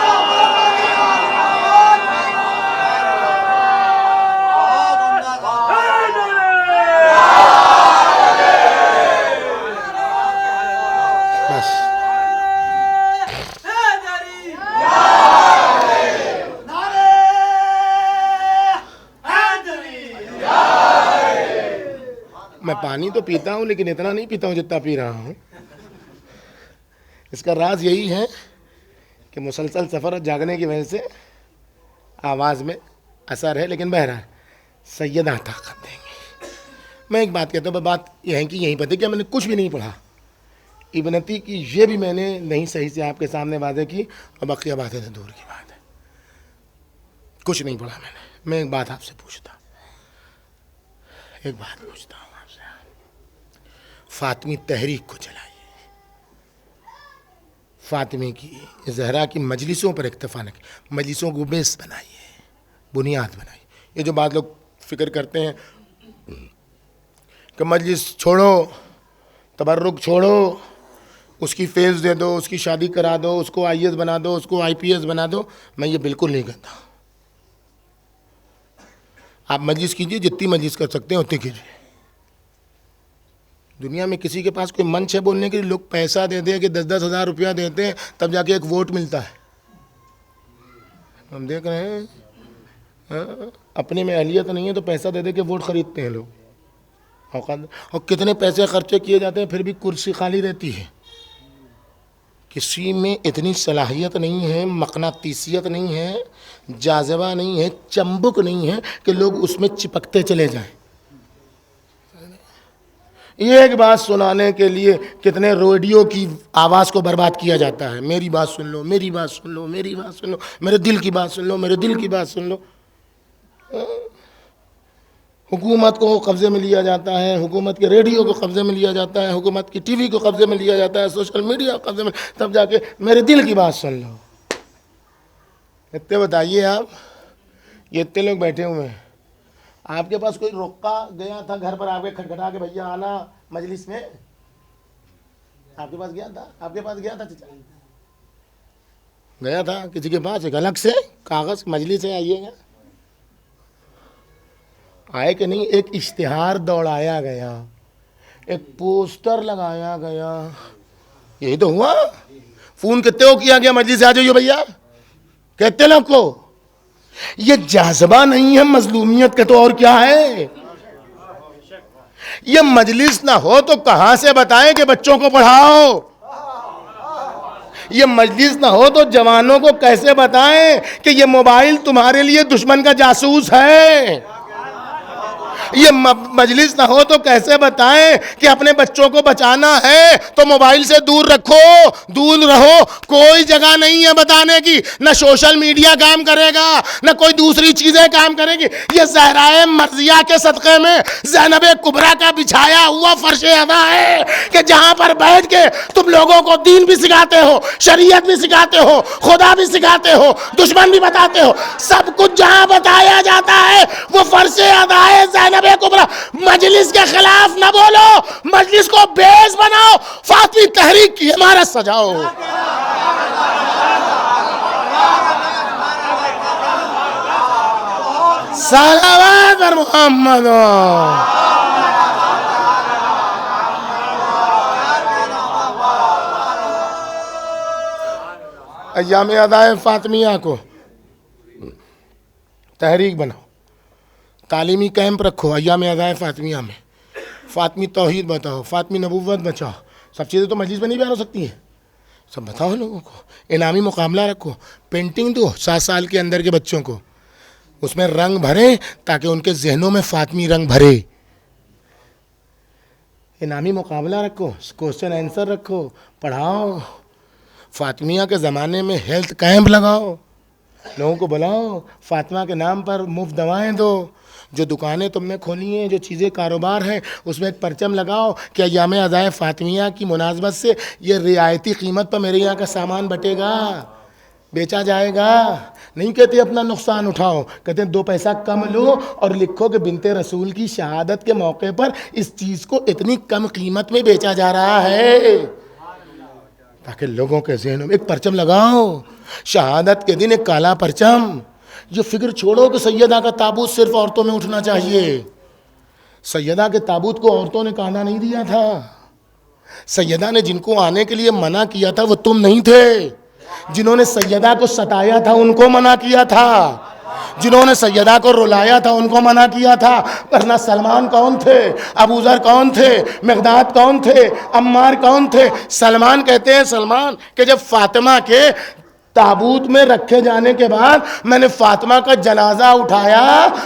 میں پانی تو پیتا ہوں لیکن اتنا نہیں پیتا ہوں جتنا پی رہا ہوں. اس کا راز یہی ہے کہ مسلسل سفر اور جاگنے کی وجہ سے آواز میں اثر ہے، لیکن بہرحال سیدہ طاقت دیں گے. میں ایک بات کہتا ہوں, بات یہ ہے کہ یہیں پتہ کہ میں نے کچھ بھی نہیں پڑھا. ابنتی کی یہ بھی میں نے نہیں صحیح سے آپ کے سامنے واضح کی, اور بقیہ باتیں تو دور کی بات ہے. کچھ نہیں پڑھا میں نے. میں ایک بات آپ سے پوچھتا ہوں آپ سے. فاطمی تحریک کو چلائیے, فاطمی کی زہرا کی مجلسوں پر اکتفا نہ کیجیے, مجلسوں کو بیس بنائیے, بنیاد بنائیے. یہ جو بات لوگ فکر کرتے ہیں کہ مجلس چھوڑو, تبرک چھوڑو, اس کی فیس دے دو, اس کی شادی کرا دو, اس کو IAS بنا دو, اس کو IPS بنا دو, میں یہ بالکل نہیں کہتا. آپ مجلس کیجئے, جتنی مجلس کر سکتے ہیں اتنی کیجئے. دنیا میں کسی کے پاس کوئی منچ ہے بولنے کے لیے, لوگ پیسہ دے دیں کہ 10-10 ہزار روپیہ دیتے ہیں تب جا کے ایک ووٹ ملتا ہے. ہم دیکھ رہے ہیں اپنے میں اہلیت نہیں ہے تو پیسہ دے دے کے ووٹ خریدتے ہیں لوگ. اور کتنے پیسے خرچے کیے جاتے ہیں پھر بھی کرسی خالی رہتی ہے. کسی میں اتنی صلاحیت نہیں ہے, مقناطیسیت نہیں ہے, جاذبہ نہیں ہے, چمبک نہیں ہے کہ لوگ اس میں چپکتے چلے جائیں. یہ ایک بات سنانے کے لیے کتنے ریڈیو کی آواز کو برباد کیا جاتا ہے. میری بات سن لو, میری بات سن لو, میری بات سن لو, میرے دل کی بات سن لو, میرے دل کی بات سن لو. حکومت کو قبضے میں لیا جاتا ہے, حکومت کے ریڈیو کو قبضے میں لیا جاتا ہے, حکومت کی ٹی وی کو قبضے میں لیا جاتا ہے, سوشل میڈیا کو قبضے میں, تب جا کے میرے دل کی بات سن لو. اتنے بتائیے آپ, یہ اتنے لوگ بیٹھے ہوئے ہیں, آپ کے پاس کوئی روکا گیا تھا گھر پر آپ کے کھٹکھٹا کے بھیا آنا مجلس میں؟ آپ کے پاس گیا تھا؟ آپ کے پاس گیا تھا چچا؟ گیا تھا کسی کے پاس ایک الگ سے کاغذ مجلس سے آئیے گا, آئے کہ نہیں؟ ایک اشتہار دوڑایا گیا, ایک پوسٹر لگایا گیا, یہی تو ہوا. فون کتنے کو کیا گیا مجلس سے آ جائیے بھیا, کہتے لوگ کو. یہ جاذبہ نہیں ہے مظلومیت کا تو اور کیا ہے؟ یہ مجلس نہ ہو تو کہاں سے بتائیں کہ بچوں کو پڑھاؤ؟ یہ مجلس نہ ہو تو جوانوں کو کیسے بتائیں کہ یہ موبائل تمہارے لیے دشمن کا جاسوس ہے؟ یہ مجلس نہ ہو تو کیسے بتائیں کہ اپنے بچوں کو بچانا ہے تو موبائل سے دور رکھو, دور رہو. کوئی جگہ نہیں ہے بتانے کی, نہ سوشل میڈیا کام کرے گا, نہ کوئی دوسری چیزیں کام کرے گی. یہ زہرائے مرضیہ کے صدقے میں زینب کبریٰ کا بچھایا ہوا فرش ادا ہے کہ جہاں پر بیٹھ کے تم لوگوں کو دین بھی سکھاتے ہو, شریعت بھی سکھاتے ہو, خدا بھی سکھاتے ہو, دشمن بھی بتاتے ہو. سب کچھ جہاں بتایا جاتا ہے وہ فرش ادا ہے زینب کبریٰ. مجلس کے خلاف نہ بولو, مجلس کو بیس بناؤ, فاطمی تحریک کی عمارت سجاؤ. صلوات بر محمد. ایام ادائے فاطمیہ کو تحریک بناؤ, تعلیمی کیمپ رکھو ایام ادائے فاطمیہ میں. فاطمی توحید بتاؤ, فاطمی نبوت بچاؤ. سب چیزیں تو مجلس میں نہیں بیان ہو سکتی ہیں, سب بتاؤ لوگوں کو. انعامی مقابلہ رکھو, پینٹنگ دو 7 سال کے اندر کے بچوں کو, اس میں رنگ بھریں تاکہ ان کے ذہنوں میں فاطمی رنگ بھرے. انعامی مقابلہ رکھو, کوسچن آنسر رکھو, پڑھاؤ. فاطمیہ کے زمانے میں ہیلتھ کیمپ لگاؤ, لوگوں کو بلاؤ, فاطمہ کے نام پر مفت دوائیں دو. جو دکانیں تم نے کھولی ہیں, جو چیزیں کاروبار ہیں, اس میں ایک پرچم لگاؤ کہ ایام ادائے فاطمیہ کی مناسبت سے یہ رعایتی قیمت پر میرے یہاں کا سامان بٹے گا, بیچا جائے گا. نہیں کہتے اپنا نقصان اٹھاؤ, کہتے ہیں 2 پیسہ کم لو اور لکھو کہ بنت رسول کی شہادت کے موقع پر اس چیز کو اتنی کم قیمت میں بیچا جا رہا ہے, تاکہ لوگوں کے ذہنوں میں ایک پرچم لگاؤ. شہادت کے دن ایک کالا پرچم. یہ فکر چھوڑو کہ سیدہ کا تابوت صرف عورتوں میں اٹھنا چاہیے. سیدہ کے تابوت کو عورتوں نے کاندھا نہیں دیا تھا. سیدہ نے جن کو آنے کے لیے منع کیا تھا وہ تم نہیں تھے. جنہوں نے سیدہ کو ستایا تھا ان کو منع کیا تھا. جنہوں نے سیدہ کو رلایا تھا ان کو منع کیا تھا. ورنہ سلمان کون تھے, ابو ذر کون تھے, مقداد کون تھے, عمار کون تھے؟ سلمان کہتے ہیں, سلمان کہ جب فاطمہ کے تابوت میں رکھے جانے کے بعد میں نے فاطمہ کا جنازہ اٹھایا،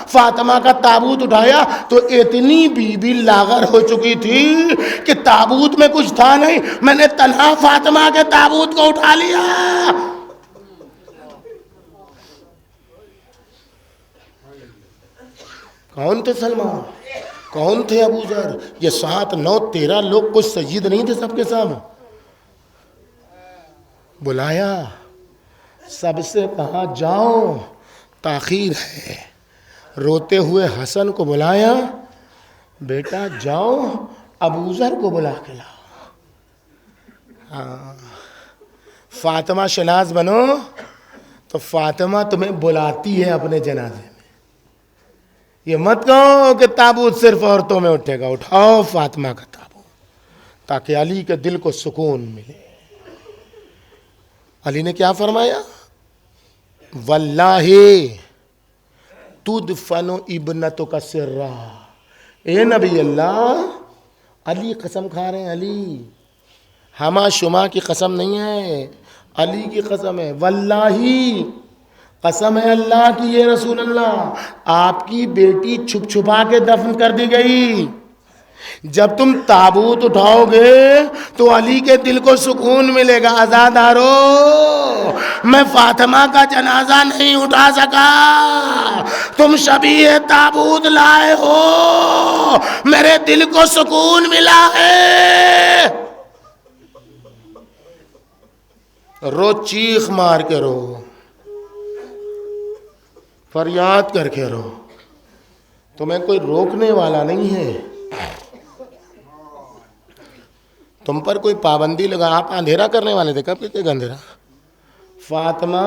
فاطمہ کا تابوت اٹھایا تو اتنی بی بی لاغر ہو چکی تھی کہ تابوت میں کچھ تھا نہیں، میں نے تنہا فاطمہ کے تابوت کو اٹھا لیا۔ کون تھے سلمان؟ کون تھے ابو ذر؟ یہ 7 9 13 لوگ کچھ سید نہیں تھے سب کے سب؟ بلایا، سب سے کہا جاؤ تاخیر ہے، روتے ہوئے حسن کو بلایا، بیٹا جاؤ ابو ذر کو بلا کے لاؤ۔ ہاں، فاطمہ شناز بنو تو فاطمہ تمہیں بلاتی ہے اپنے جنازے میں۔ یہ مت کہو کہ تابوت صرف عورتوں میں اٹھے گا، اٹھاؤ فاطمہ کا تابوت تاکہ علی کے دل کو سکون ملے۔ علی نے کیا فرمایا؟ واللہ تدفن ابنتک سرا، اے نبی اللہ، علی قسم کھا رہے ہیں، علی ہما شما کی قسم نہیں ہے، علی کی قسم ہے، واللہ قسم ہے اللہ کی، یہ رسول اللہ، آپ کی بیٹی چھپ چھپا کے دفن کر دی گئی، جب تم تابوت اٹھاؤ گے تو علی کے دل کو سکون ملے گا۔ عزادارو، میں فاطمہ کا جنازہ نہیں اٹھا سکا، تم شبیہ تابوت لائے ہو، میرے دل کو سکون ملا ہے۔ رو، چیخ مار کے رو، فریاد کر کے رو، تمہیں کوئی روکنے والا نہیں ہے، تم پر کوئی پابندی لگا۔ آپ اندھیرا کرنے والے تھے، کب کہتے اندھیرا؟ فاطمہ،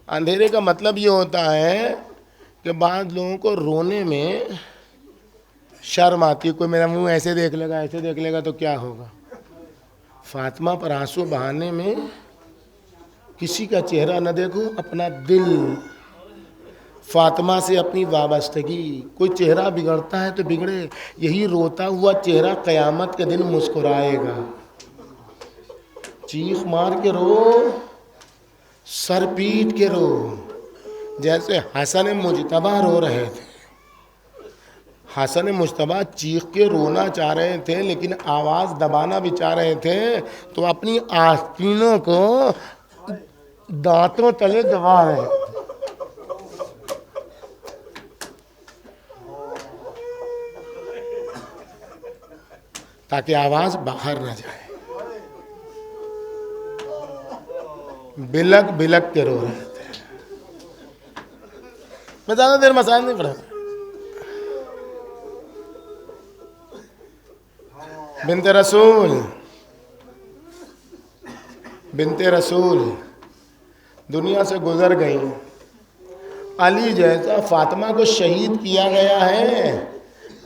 اندھیرے کا مطلب یہ ہوتا ہے کہ بعض لوگوں کو رونے میں شرم آتی ہے، کوئی میرا منہ ایسے دیکھ لے گا، ایسے دیکھ لے گا تو کیا ہوگا۔ فاطمہ پر آنسو بہانے میں کسی کا چہرہ نہ دیکھو، اپنا دل، فاطمہ سے اپنی وابستگی۔ کوئی چہرہ بگڑتا ہے تو بگڑے، یہی روتا ہوا چہرہ قیامت کے دن مسکرائے گا۔ چیخ مار کے رو، سر پیٹ کے رو، جیسے حسن مجتبیٰ رو رہے تھے۔ حسن مجتبیٰ چیخ کے رونا چاہ رہے تھے لیکن آواز دبانا بھی چاہ رہے تھے، تو اپنی آستینوں کو دانتوں تلے دبا رہے تھے تاکہ آواز باہر نہ جائے۔ بلک بلک کے رو رہے تھے۔ میں زیادہ دیر مسائل نہیں پڑھا۔ بنت رسول، بنت رسول دنیا سے گزر گئی۔ علی جیسا فاطمہ کو شہید کیا گیا ہے،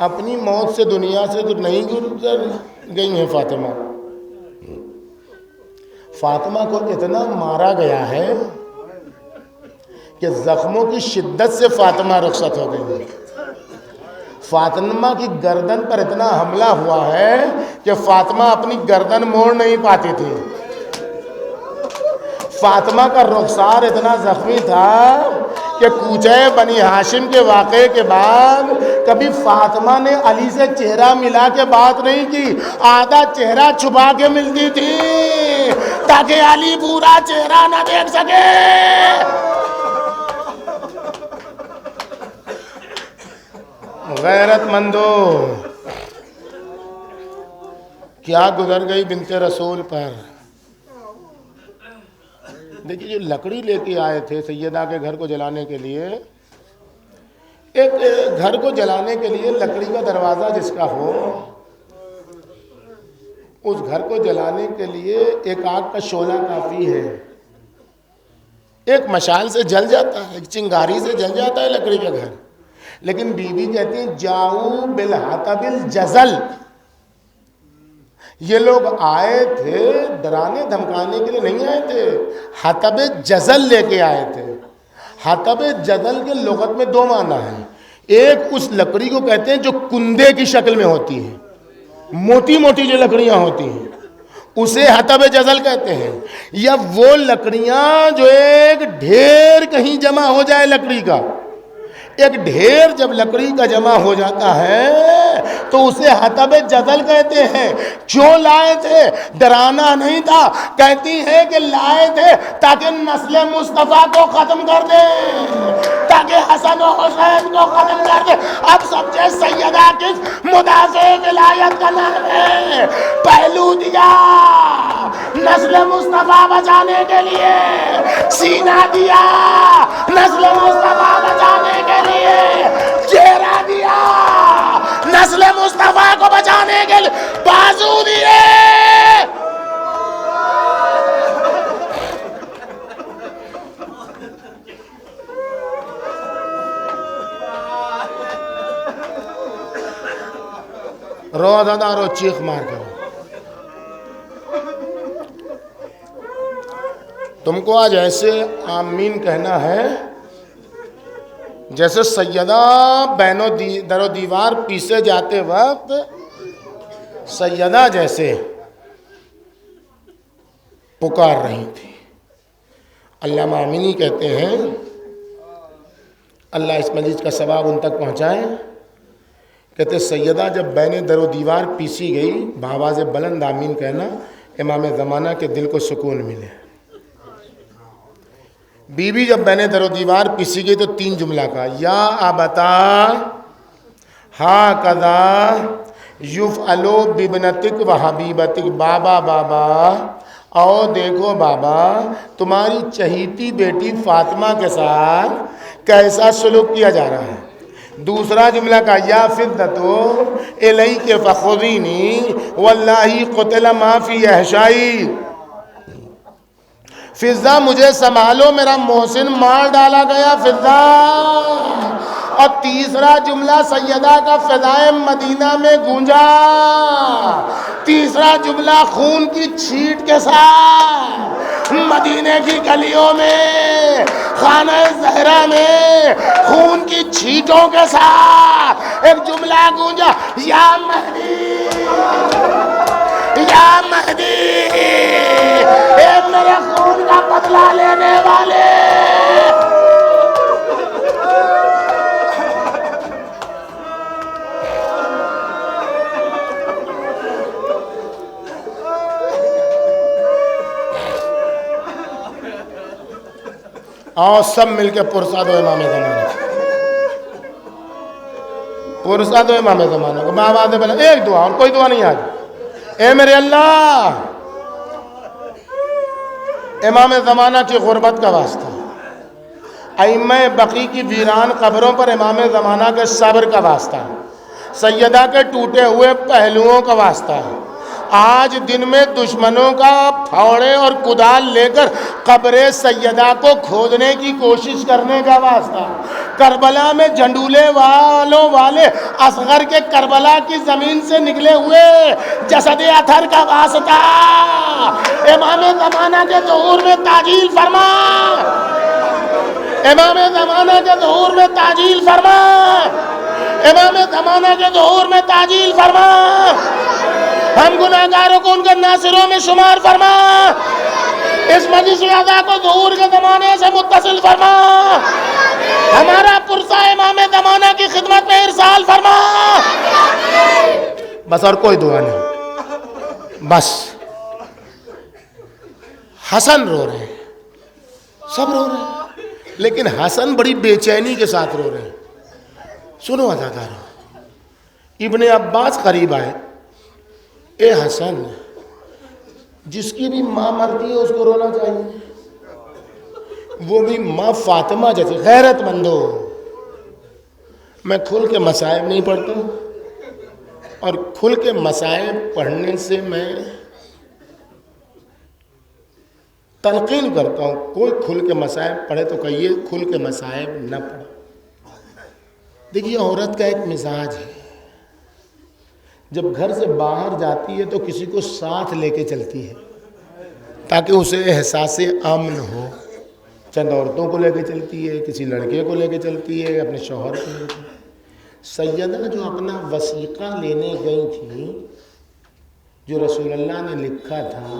اپنی موت سے دنیا سے تو نہیں گزر گئی ہیں فاطمہ۔ فاطمہ کو اتنا مارا گیا ہے کہ زخموں کی شدت سے فاطمہ رخصت ہو گئی۔ فاطمہ کی گردن پر اتنا حملہ ہوا ہے کہ فاطمہ اپنی گردن موڑ نہیں پاتی تھی۔ فاطمہ کا رخسار اتنا زخمی تھا کہ کوچہ بنی ہاشم کے واقعے کے بعد کبھی فاطمہ نے علی سے چہرہ ملا کے بات نہیں کی، آدھا چہرہ چھپا کے ملتی تھی تاکہ علی پورا چہرہ نہ دیکھ سکے۔ غیرت مندو، کیا گزر گئی بنت رسول پر۔ دیکھیے، جو لکڑی لے کے آئے تھے سیدہ کے گھر کو جلانے کے لیے، ایک گھر کو جلانے کے لیے لکڑی کا دروازہ جس کا ہو، اس گھر کو جلانے کے لیے ایک آگ کا شعلہ کافی ہے۔ ایک مشال سے جل جاتا ہے، ایک چنگاری سے جل جاتا ہے لکڑی کا گھر، لیکن بی بی کہتی ہیں جاؤ بالحطب الجزل، یہ لوگ آئے تھے ڈرانے دھمکانے کے لیے نہیں آئے تھے، حطب جزل لے کے آئے تھے۔ حطب جزل کے لغت میں 2 معنی ہیں، ایک اس لکڑی کو کہتے ہیں جو کندے کی شکل میں ہوتی ہے، موٹی موٹی جو لکڑیاں ہوتی ہیں اسے حطب جزل کہتے ہیں. یا وہ لکڑیاں جو ایک ڈھیر کہیں جمع ہو جائے لکڑی کا، ایک ڈھیر جب لکڑی کا جمع ہو جاتا ہے تو اسے حطب جزل کہتے ہیں. کیوں لائے تھے؟ ڈرانا نہیں تھا. کہتی ہے کہ لائے تھے تاکہ نسل مصطفیٰ کو ختم کر دیں، تاکہ حسن و حسین کو ختم کر دیں. اب سمجھے سیدہ کس مدافع ولایت کا نام ہے. پہلو دیا نسل مصطفیٰ بچانے کے لیے، سینہ دیا نسل مصطفیٰ بچانے کے لیے، چہرہ دیا نسل مصطفیٰ کو بچانے کے لیے، بازو دیے. روزہ دارو چیخ مار کرو. تم کو آج ایسے آمین کہنا ہے جیسے سیدہ بینو در و دیوار پیسے جاتے وقت سیدہ جیسے پکار رہی تھی. علامہ آمینی کہتے ہیں اللہ اس مجلس کا ثواب ان تک پہنچائے. کہتے سیدہ جب بین در و دیوار پیسی گئی، بآواز بلند آمین کہنا، امام زمانہ کے دل کو سکون ملے. بی بی جب بین در و دیوار پیسی گئی تو 3 جملہ کہا، یا ابتا ہاکذا یفعلو بابنتک و حبیبتک. بابا بابا او دیکھو بابا، تمہاری چہیتی بیٹی فاطمہ کے ساتھ کیسا سلوک کیا جا رہا ہے. دوسرا جملہ کا یا فدتو الیک فخذینی واللہ قتل ما فی احشائی. فضہ مجھے سنبھالو، میرا محسن مار ڈالا گیا فضہ. اور تیسرا جملہ سیدہ کا فضائے مدینہ میں گونجا. تیسرا جملہ خون کی چھیٹ کے ساتھ مدینہ کی گلیوں میں، خانہ زہرا میں خون کی چھیٹوں کے ساتھ ایک جملہ گونجا، یا مہدی یا مہدی، اے میرے خون کا بدلہ لینے والے. اور سب مل کے پرسا دو امام زمانہ، پرسا دو امام زمانہ کو. بآواز بلند ایک دعا، اور کوئی دعا نہیں آج. اے میرے اللہ، امام زمانہ کی غربت کا واسطہ، ائمہ بقی کی ویران قبروں پر امام زمانہ کے صبر کا واسطہ، سیدہ کے ٹوٹے ہوئے پہلوؤں کا واسطہ، آج دن میں دشمنوں کا پھاوڑے اور کدال لے کر قبر سیدہ کو کھودنے کی کوشش کرنے کا واسطہ، کربلا میں جھنڈولے والوں والے اصغر کے کربلا کی زمین سے نکلے ہوئے جسد اطہر کا واسطہ، امام زمانہ کے ظہور میں تعجیل فرما، امام زمانہ کے ظہور میں تعجیل فرما، امام زمانہ کے ظہور میں تعجیل فرما. ہم گناہگاروں کو ان کے ناصروں میں شمار فرما. اس مجلس اعضاء کو ظہور کے زمانے سے متصل فرما. ہمارا پرسہ امام زمانہ کی خدمت میں ارسال فرما. بس اور کوئی دعا نہیں. بس حسن رو رہے ہیں، سب رو رہے ہیں، لیکن حسن بڑی بے چینی کے ساتھ رو رہے ہیں. سنو عزادارو، ابن عباس قریب آئے، اے حسن، جس کی بھی ماں مرتی ہے اس کو رونا چاہیے، وہ بھی ماں فاطمہ جیسے غیرت مندو. میں کھل کے مصائب نہیں پڑھتا، اور کھل کے مصائب پڑھنے سے میں تلقین کرتا ہوں، کوئی کھل کے مصائب پڑھے تو کہیے کھل کے مصائب نہ پڑھو. دیکھیے عورت کا ایک مزاج ہے، جب گھر سے باہر جاتی ہے تو کسی کو ساتھ لے کے چلتی ہے تاکہ اسے احساس امن ہو. چند عورتوں کو لے کے چلتی ہے، کسی لڑکے کو لے کے چلتی ہے، اپنے شوہر کو لے کے. سیدہ جو اپنا وثیقہ لینے گئی تھی، جو رسول اللہ نے لکھا تھا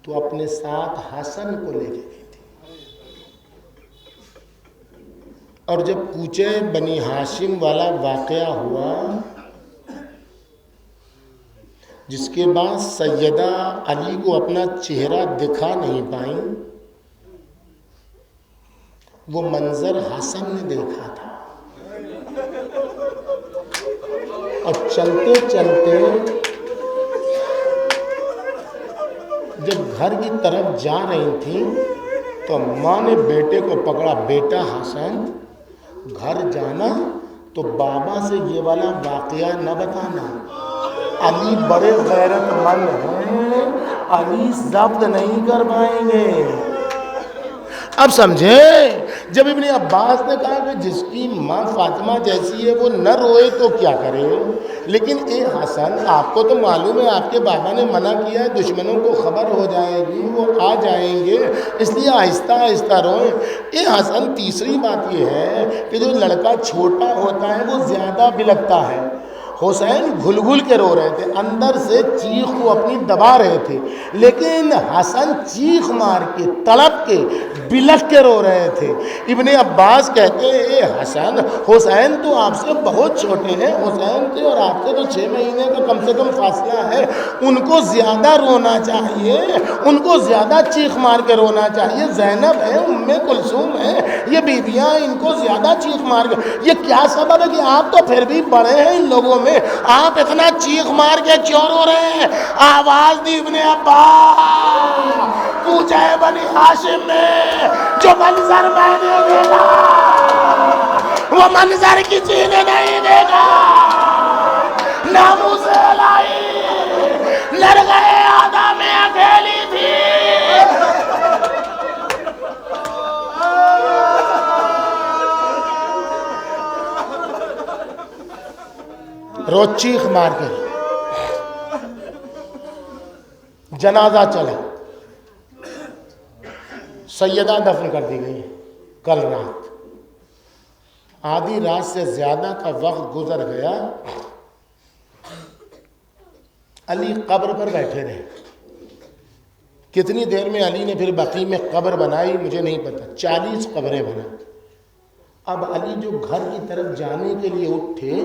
تو اپنے ساتھ حسن کو لے کے گئی تھی، اور جب کوچے بنی ہاشم والا واقعہ ہوا جس کے بعد سیدہ علی کو اپنا چہرہ دکھا نہیں پائیں، وہ منظر حسن نے دیکھا تھا، اور چلتے چلتے جب گھر کی طرف جا رہی تھی تو ماں نے بیٹے کو پکڑا، بیٹا حسن گھر جانا تو بابا سے یہ والا واقعہ نہ بتانا، علی بڑے غیرت مند ہیں، علی ضبط نہیں کر پائیں گے۔ اب سمجھیں، جب ابن عباس نے کہا کہ جس کی ماں فاطمہ جیسی ہے وہ نہ روئے تو کیا کرے، لیکن اے حسن آپ کو تو معلوم ہے آپ کے بابا نے منع کیا ہے، دشمنوں کو خبر ہو جائے گی، وہ آ جائیں گے، اس لیے آہستہ آہستہ روئیں۔ اے حسن تیسری بات یہ ہے کہ جو لڑکا چھوٹا ہوتا ہے وہ زیادہ بلکتا ہے، حسین گھل گھل کے رو رہے تھے، اندر سے چیخ کو اپنی دبا رہے تھے، لیکن حسن چیخ مار کے تڑپ کے بلک کے رو رہے تھے۔ ابن عباس کہتے ہیں اے حسن، حسین تو آپ سے بہت چھوٹے ہیں، حسین سے اور آپ سے تو 6 مہینے کا کم سے کم فاصلہ ہے، ان کو زیادہ رونا چاہیے، ان کو زیادہ چیخ مار کے رونا چاہیے۔ زینب ہے، ام کلثوم ہے، یہ بیویاں، ان کو زیادہ چیخ مار کے، یہ کیا سبب ہے کہ آپ تو پھر بھی بڑے ہیں ان لوگوں میں، آپ اتنا چیخ مار کے کیوں رو رہے ہیں؟ آواز دی ابن عباس، کوچہ بنی ہاشم میں جو منظر میں نے دیکھا وہ منظر کسی نے نہیں دیکھا، ناموس الہی نرگئے آدم میں اکیلی تھی۔ رو چیخ مار کے جنازہ چلا، سیدہ دفن کر دی گئی۔ کل رات آدھی رات سے زیادہ کا وقت گزر گیا، علی قبر پر بیٹھے رہے۔ کتنی دیر میں علی نے پھر بقیع میں قبر بنائی مجھے نہیں پتا، 40 قبریں بنائی۔ اب علی جو گھر کی طرف جانے کے لیے اٹھے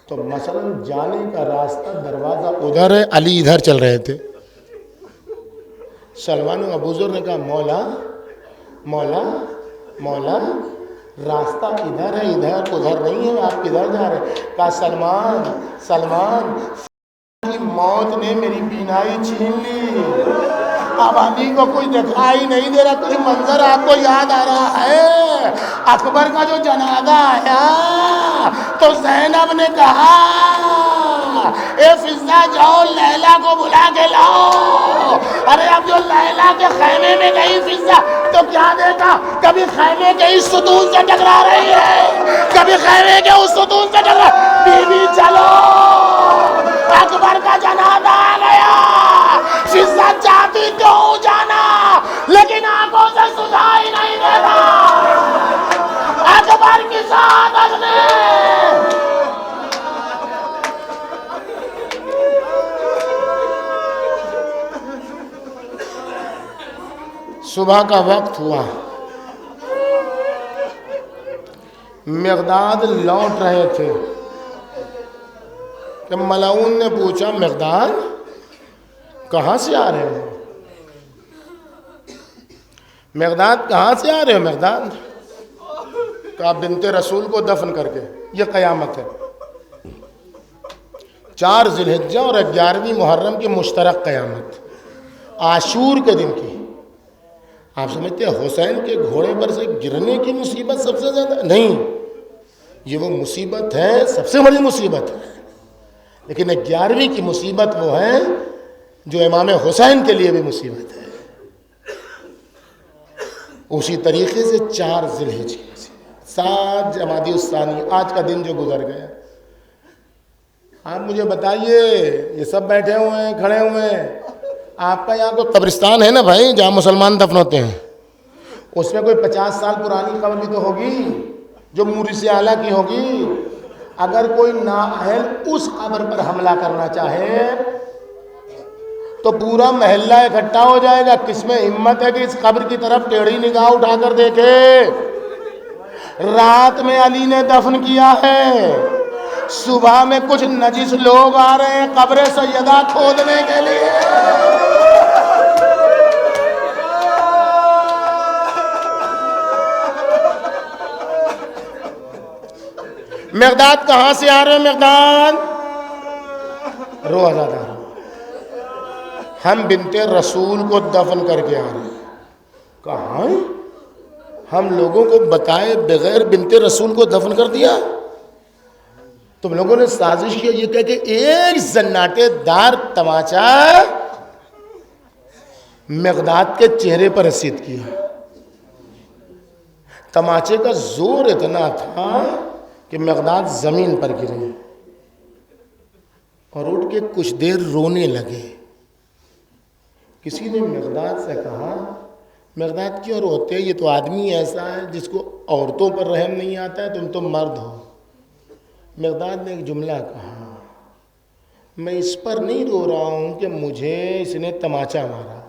تو مثلا جانے کا راستہ دروازہ ادھر ہے، علی ادھر چل رہے تھے۔ سلمان و ابو ذر نے کہا مولا مولا مولا، راستہ ادھر ہے، ادھر نہیں ہے، آپ کدھر جا رہے ہیں؟ کہا سلمان سلمان کی موت نے میری بینائی چھین لی، اب علی کو کوئی دکھائی نہیں دے رہا۔ کوئی منظر آپ کو یاد آ رہا ہے؟ اکبر کا جو جنازہ آیا تو زینب نے کہا اے فضہ جاؤ لیلا کو بلا کے لاؤ۔ ارے اب جو لیلا کے خیمے میں گئی فضہ تو کیا دیکھا؟ کبھی خیمے کے اس ستون سے ٹکرا رہی ہے، کبھی خیمے کے اس ستون سے ٹکرا، بی بی چلو، اکبر کا جنازہ آ گیا۔ فضہ چاہتی تو جانا لیکن آنکھوں سے سجائی نہیں دیتا، اکبر کی سعادت نے صبح کا وقت ہوا، مقداد لوٹ رہے تھے کہ ملعون نے پوچھا مقداد کہاں سے آ رہے ہو؟ مقداد کہاں سے آ رہے ہو مقداد؟ کہا بنت رسول کو دفن کر کے، یہ قیامت ہے۔ 4 ذی الحجہ اور 11ویں محرم کی مشترک قیامت، عاشور کے دن کی۔ آپ سمجھتے ہیں حسین کے گھوڑے پر سے گرنے کی مصیبت سب سے زیادہ نہیں، یہ وہ مصیبت ہے، سب سے بڑی مصیبت ہے، لیکن 11ویں کی مصیبت وہ ہے جو امام حسین کے لیے بھی مصیبت ہے۔ اسی طریقے سے 4 ذی الحجہ کی مصیبت، 7 جمادی الثانی، آج کا دن جو گزر گیا۔ آپ مجھے بتائیے، یہ سب بیٹھے ہوئے ہیں، کھڑے ہوئے ہیں، آپ کا یہاں تو قبرستان ہے نا بھائی جہاں مسلمان دفن ہوتے ہیں، اس میں کوئی 50 سال پرانی قبر بھی تو ہوگی جو مورث اعلیٰ کی ہوگی۔ اگر کوئی نااہل اس قبر پر حملہ کرنا چاہے تو پورا محلہ اکٹھا ہو جائے گا. کس میں ہمت ہے کہ اس قبر کی طرف ٹیڑھی نگاہ اٹھا کر دیکھے؟ رات میں علی نے دفن کیا ہے، صبح میں کچھ نجس لوگ آ رہے ہیں قبر سیدہ کھودنے کے لیے. مقداد کہاں سے آ رہے ہیں؟ مقداد روزہ دار. ہم بنت رسول کو دفن کر کے آ رہے ہیں. کہاں ہم لوگوں کو بتائے بغیر بنت رسول کو دفن کر دیا؟ تم لوگوں نے سازش کیا یہ کہہ کہ ایک زناٹے دار تماچا مقداد کے چہرے پر رسید کیا. تماچے کا زور اتنا تھا کہ مقداد زمین پر گرے اور اٹھ کے کچھ دیر رونے لگے. کسی نے مقداد سے کہا مقداد کیوں روتے؟ یہ تو آدمی ایسا ہے جس کو عورتوں پر رحم نہیں آتا ہے، تم تو مرد ہو. مقداد نے ایک جملہ کہا، میں اس پر نہیں رو رہا ہوں کہ مجھے اس نے تماچا مارا،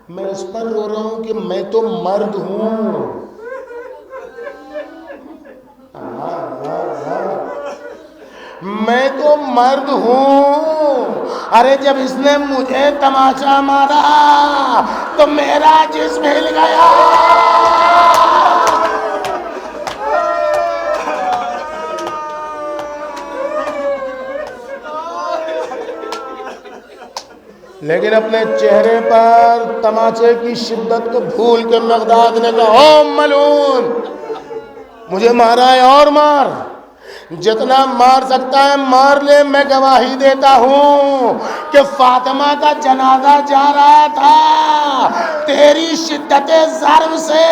میں اس پر رو رہا ہوں کہ میں تو مرد ہوں. میں تو مرد ہوں. ارے جب اس نے مجھے تماچا مارا تو میرا جسم ہل گیا. لیکن اپنے چہرے پر تماچے کی شدت کو بھول کے مقداد نے کہا او ملعون، مجھے مارا ہے اور مار، جتنا مار سکتا ہے مار لے. میں گواہی دیتا ہوں کہ فاطمہ کا جنازہ جا رہا تھا، تیری شدت ضرب سے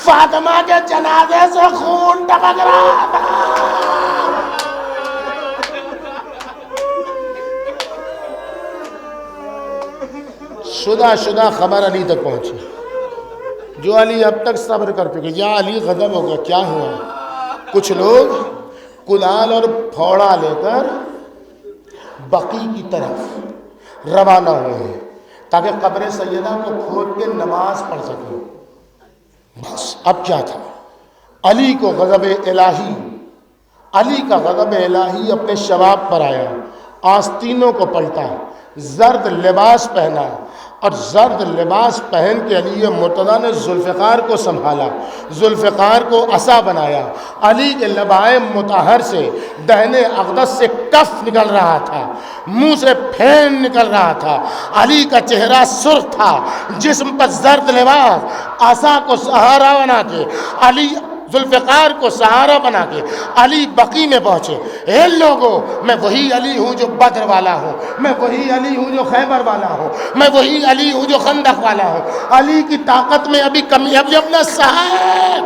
فاطمہ کے جنازے سے خون ٹپک رہا تھا. شدہ خبر علی تک پہنچی، جو علی اب تک صبر کر چکے. یا علی غضب ہو گیا، کیا ہوا؟ کچھ لوگ کلال اور پھوڑا لے کر بقیع کی طرف روانہ ہوئے ہیں تاکہ قبر سیدہ کو کھود کے نماز پڑھ سکیں. بس اب کیا تھا؟ علی کو غضب الہی، علی کا غضب الہی اپنے شباب پر آیا. آستینوں کو پلٹا، زرد لباس پہنا اور زرد لباس پہن کے علی مرتضیٰ نے ذوالفقار کو سنبھالا، ذوالفقار کو عصا بنایا. علی کے لبائے مطہر سے دہنے اقدس سے کف نکل رہا تھا، منہ سے پھین نکل رہا تھا. علی کا چہرہ سرخ تھا، جسم پر زرد لباس، عصا کو سہارا بنا کے علی ذوالفقار کو سہارا بنا کے علی بقیع میں پہنچے. اے لوگو، میں وہی علی ہوں جو بدر والا ہوں، میں وہی علی ہوں جو خیبر والا ہوں، میں وہی علی ہوں جو خندق والا ہوں. علی کی طاقت میں ابھی کمی. اب یبن صاحب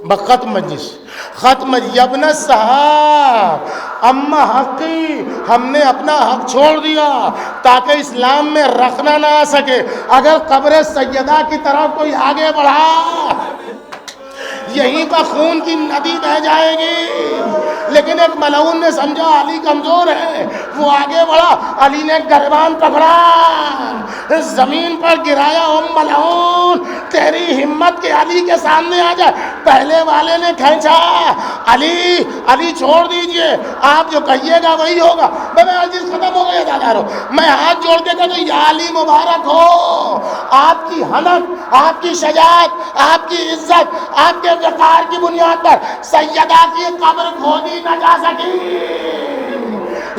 بختم مجلس ختم. یبن صاحب اما حقی، ہم نے اپنا حق چھوڑ دیا تاکہ اسلام میں رکھنا نہ آ سکے. اگر قبر سیدہ کی طرف کوئی آگے بڑھا یہیں پر خون کی ندی بہہ جائے گی. لیکن ایک ملعون نے سمجھا علی کمزور ہے، وہ آگے بڑھا، علی نے گریبان پکڑا، زمین پر گرایا. او ملعون، تیری ہمت کے علی کے سامنے آ جائے. پہلے والے نے کھینچا، علی چھوڑ دیجئے، آپ جو کہیے گا وہی ہوگا. میں عزیز ختم ہو گیا دادارو. میں ہاتھ جوڑ کے کہتا ہوں یا علی مبارک ہو، آپ کی حنک، آپ کی شجاعت، آپ کی عزت، آپ کے وقار کی بنیاد پر سیدہ کی قبر کھودی نہ جا سکی،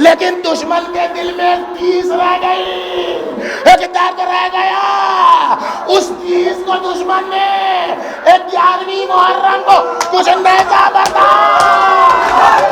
لیکن دشمن کے دل میں تیس رہ گئی، ایک درد رہ گیا. اس تیس کو دشمن نے 11ویں محرم کو کچھ نیزہ برداشت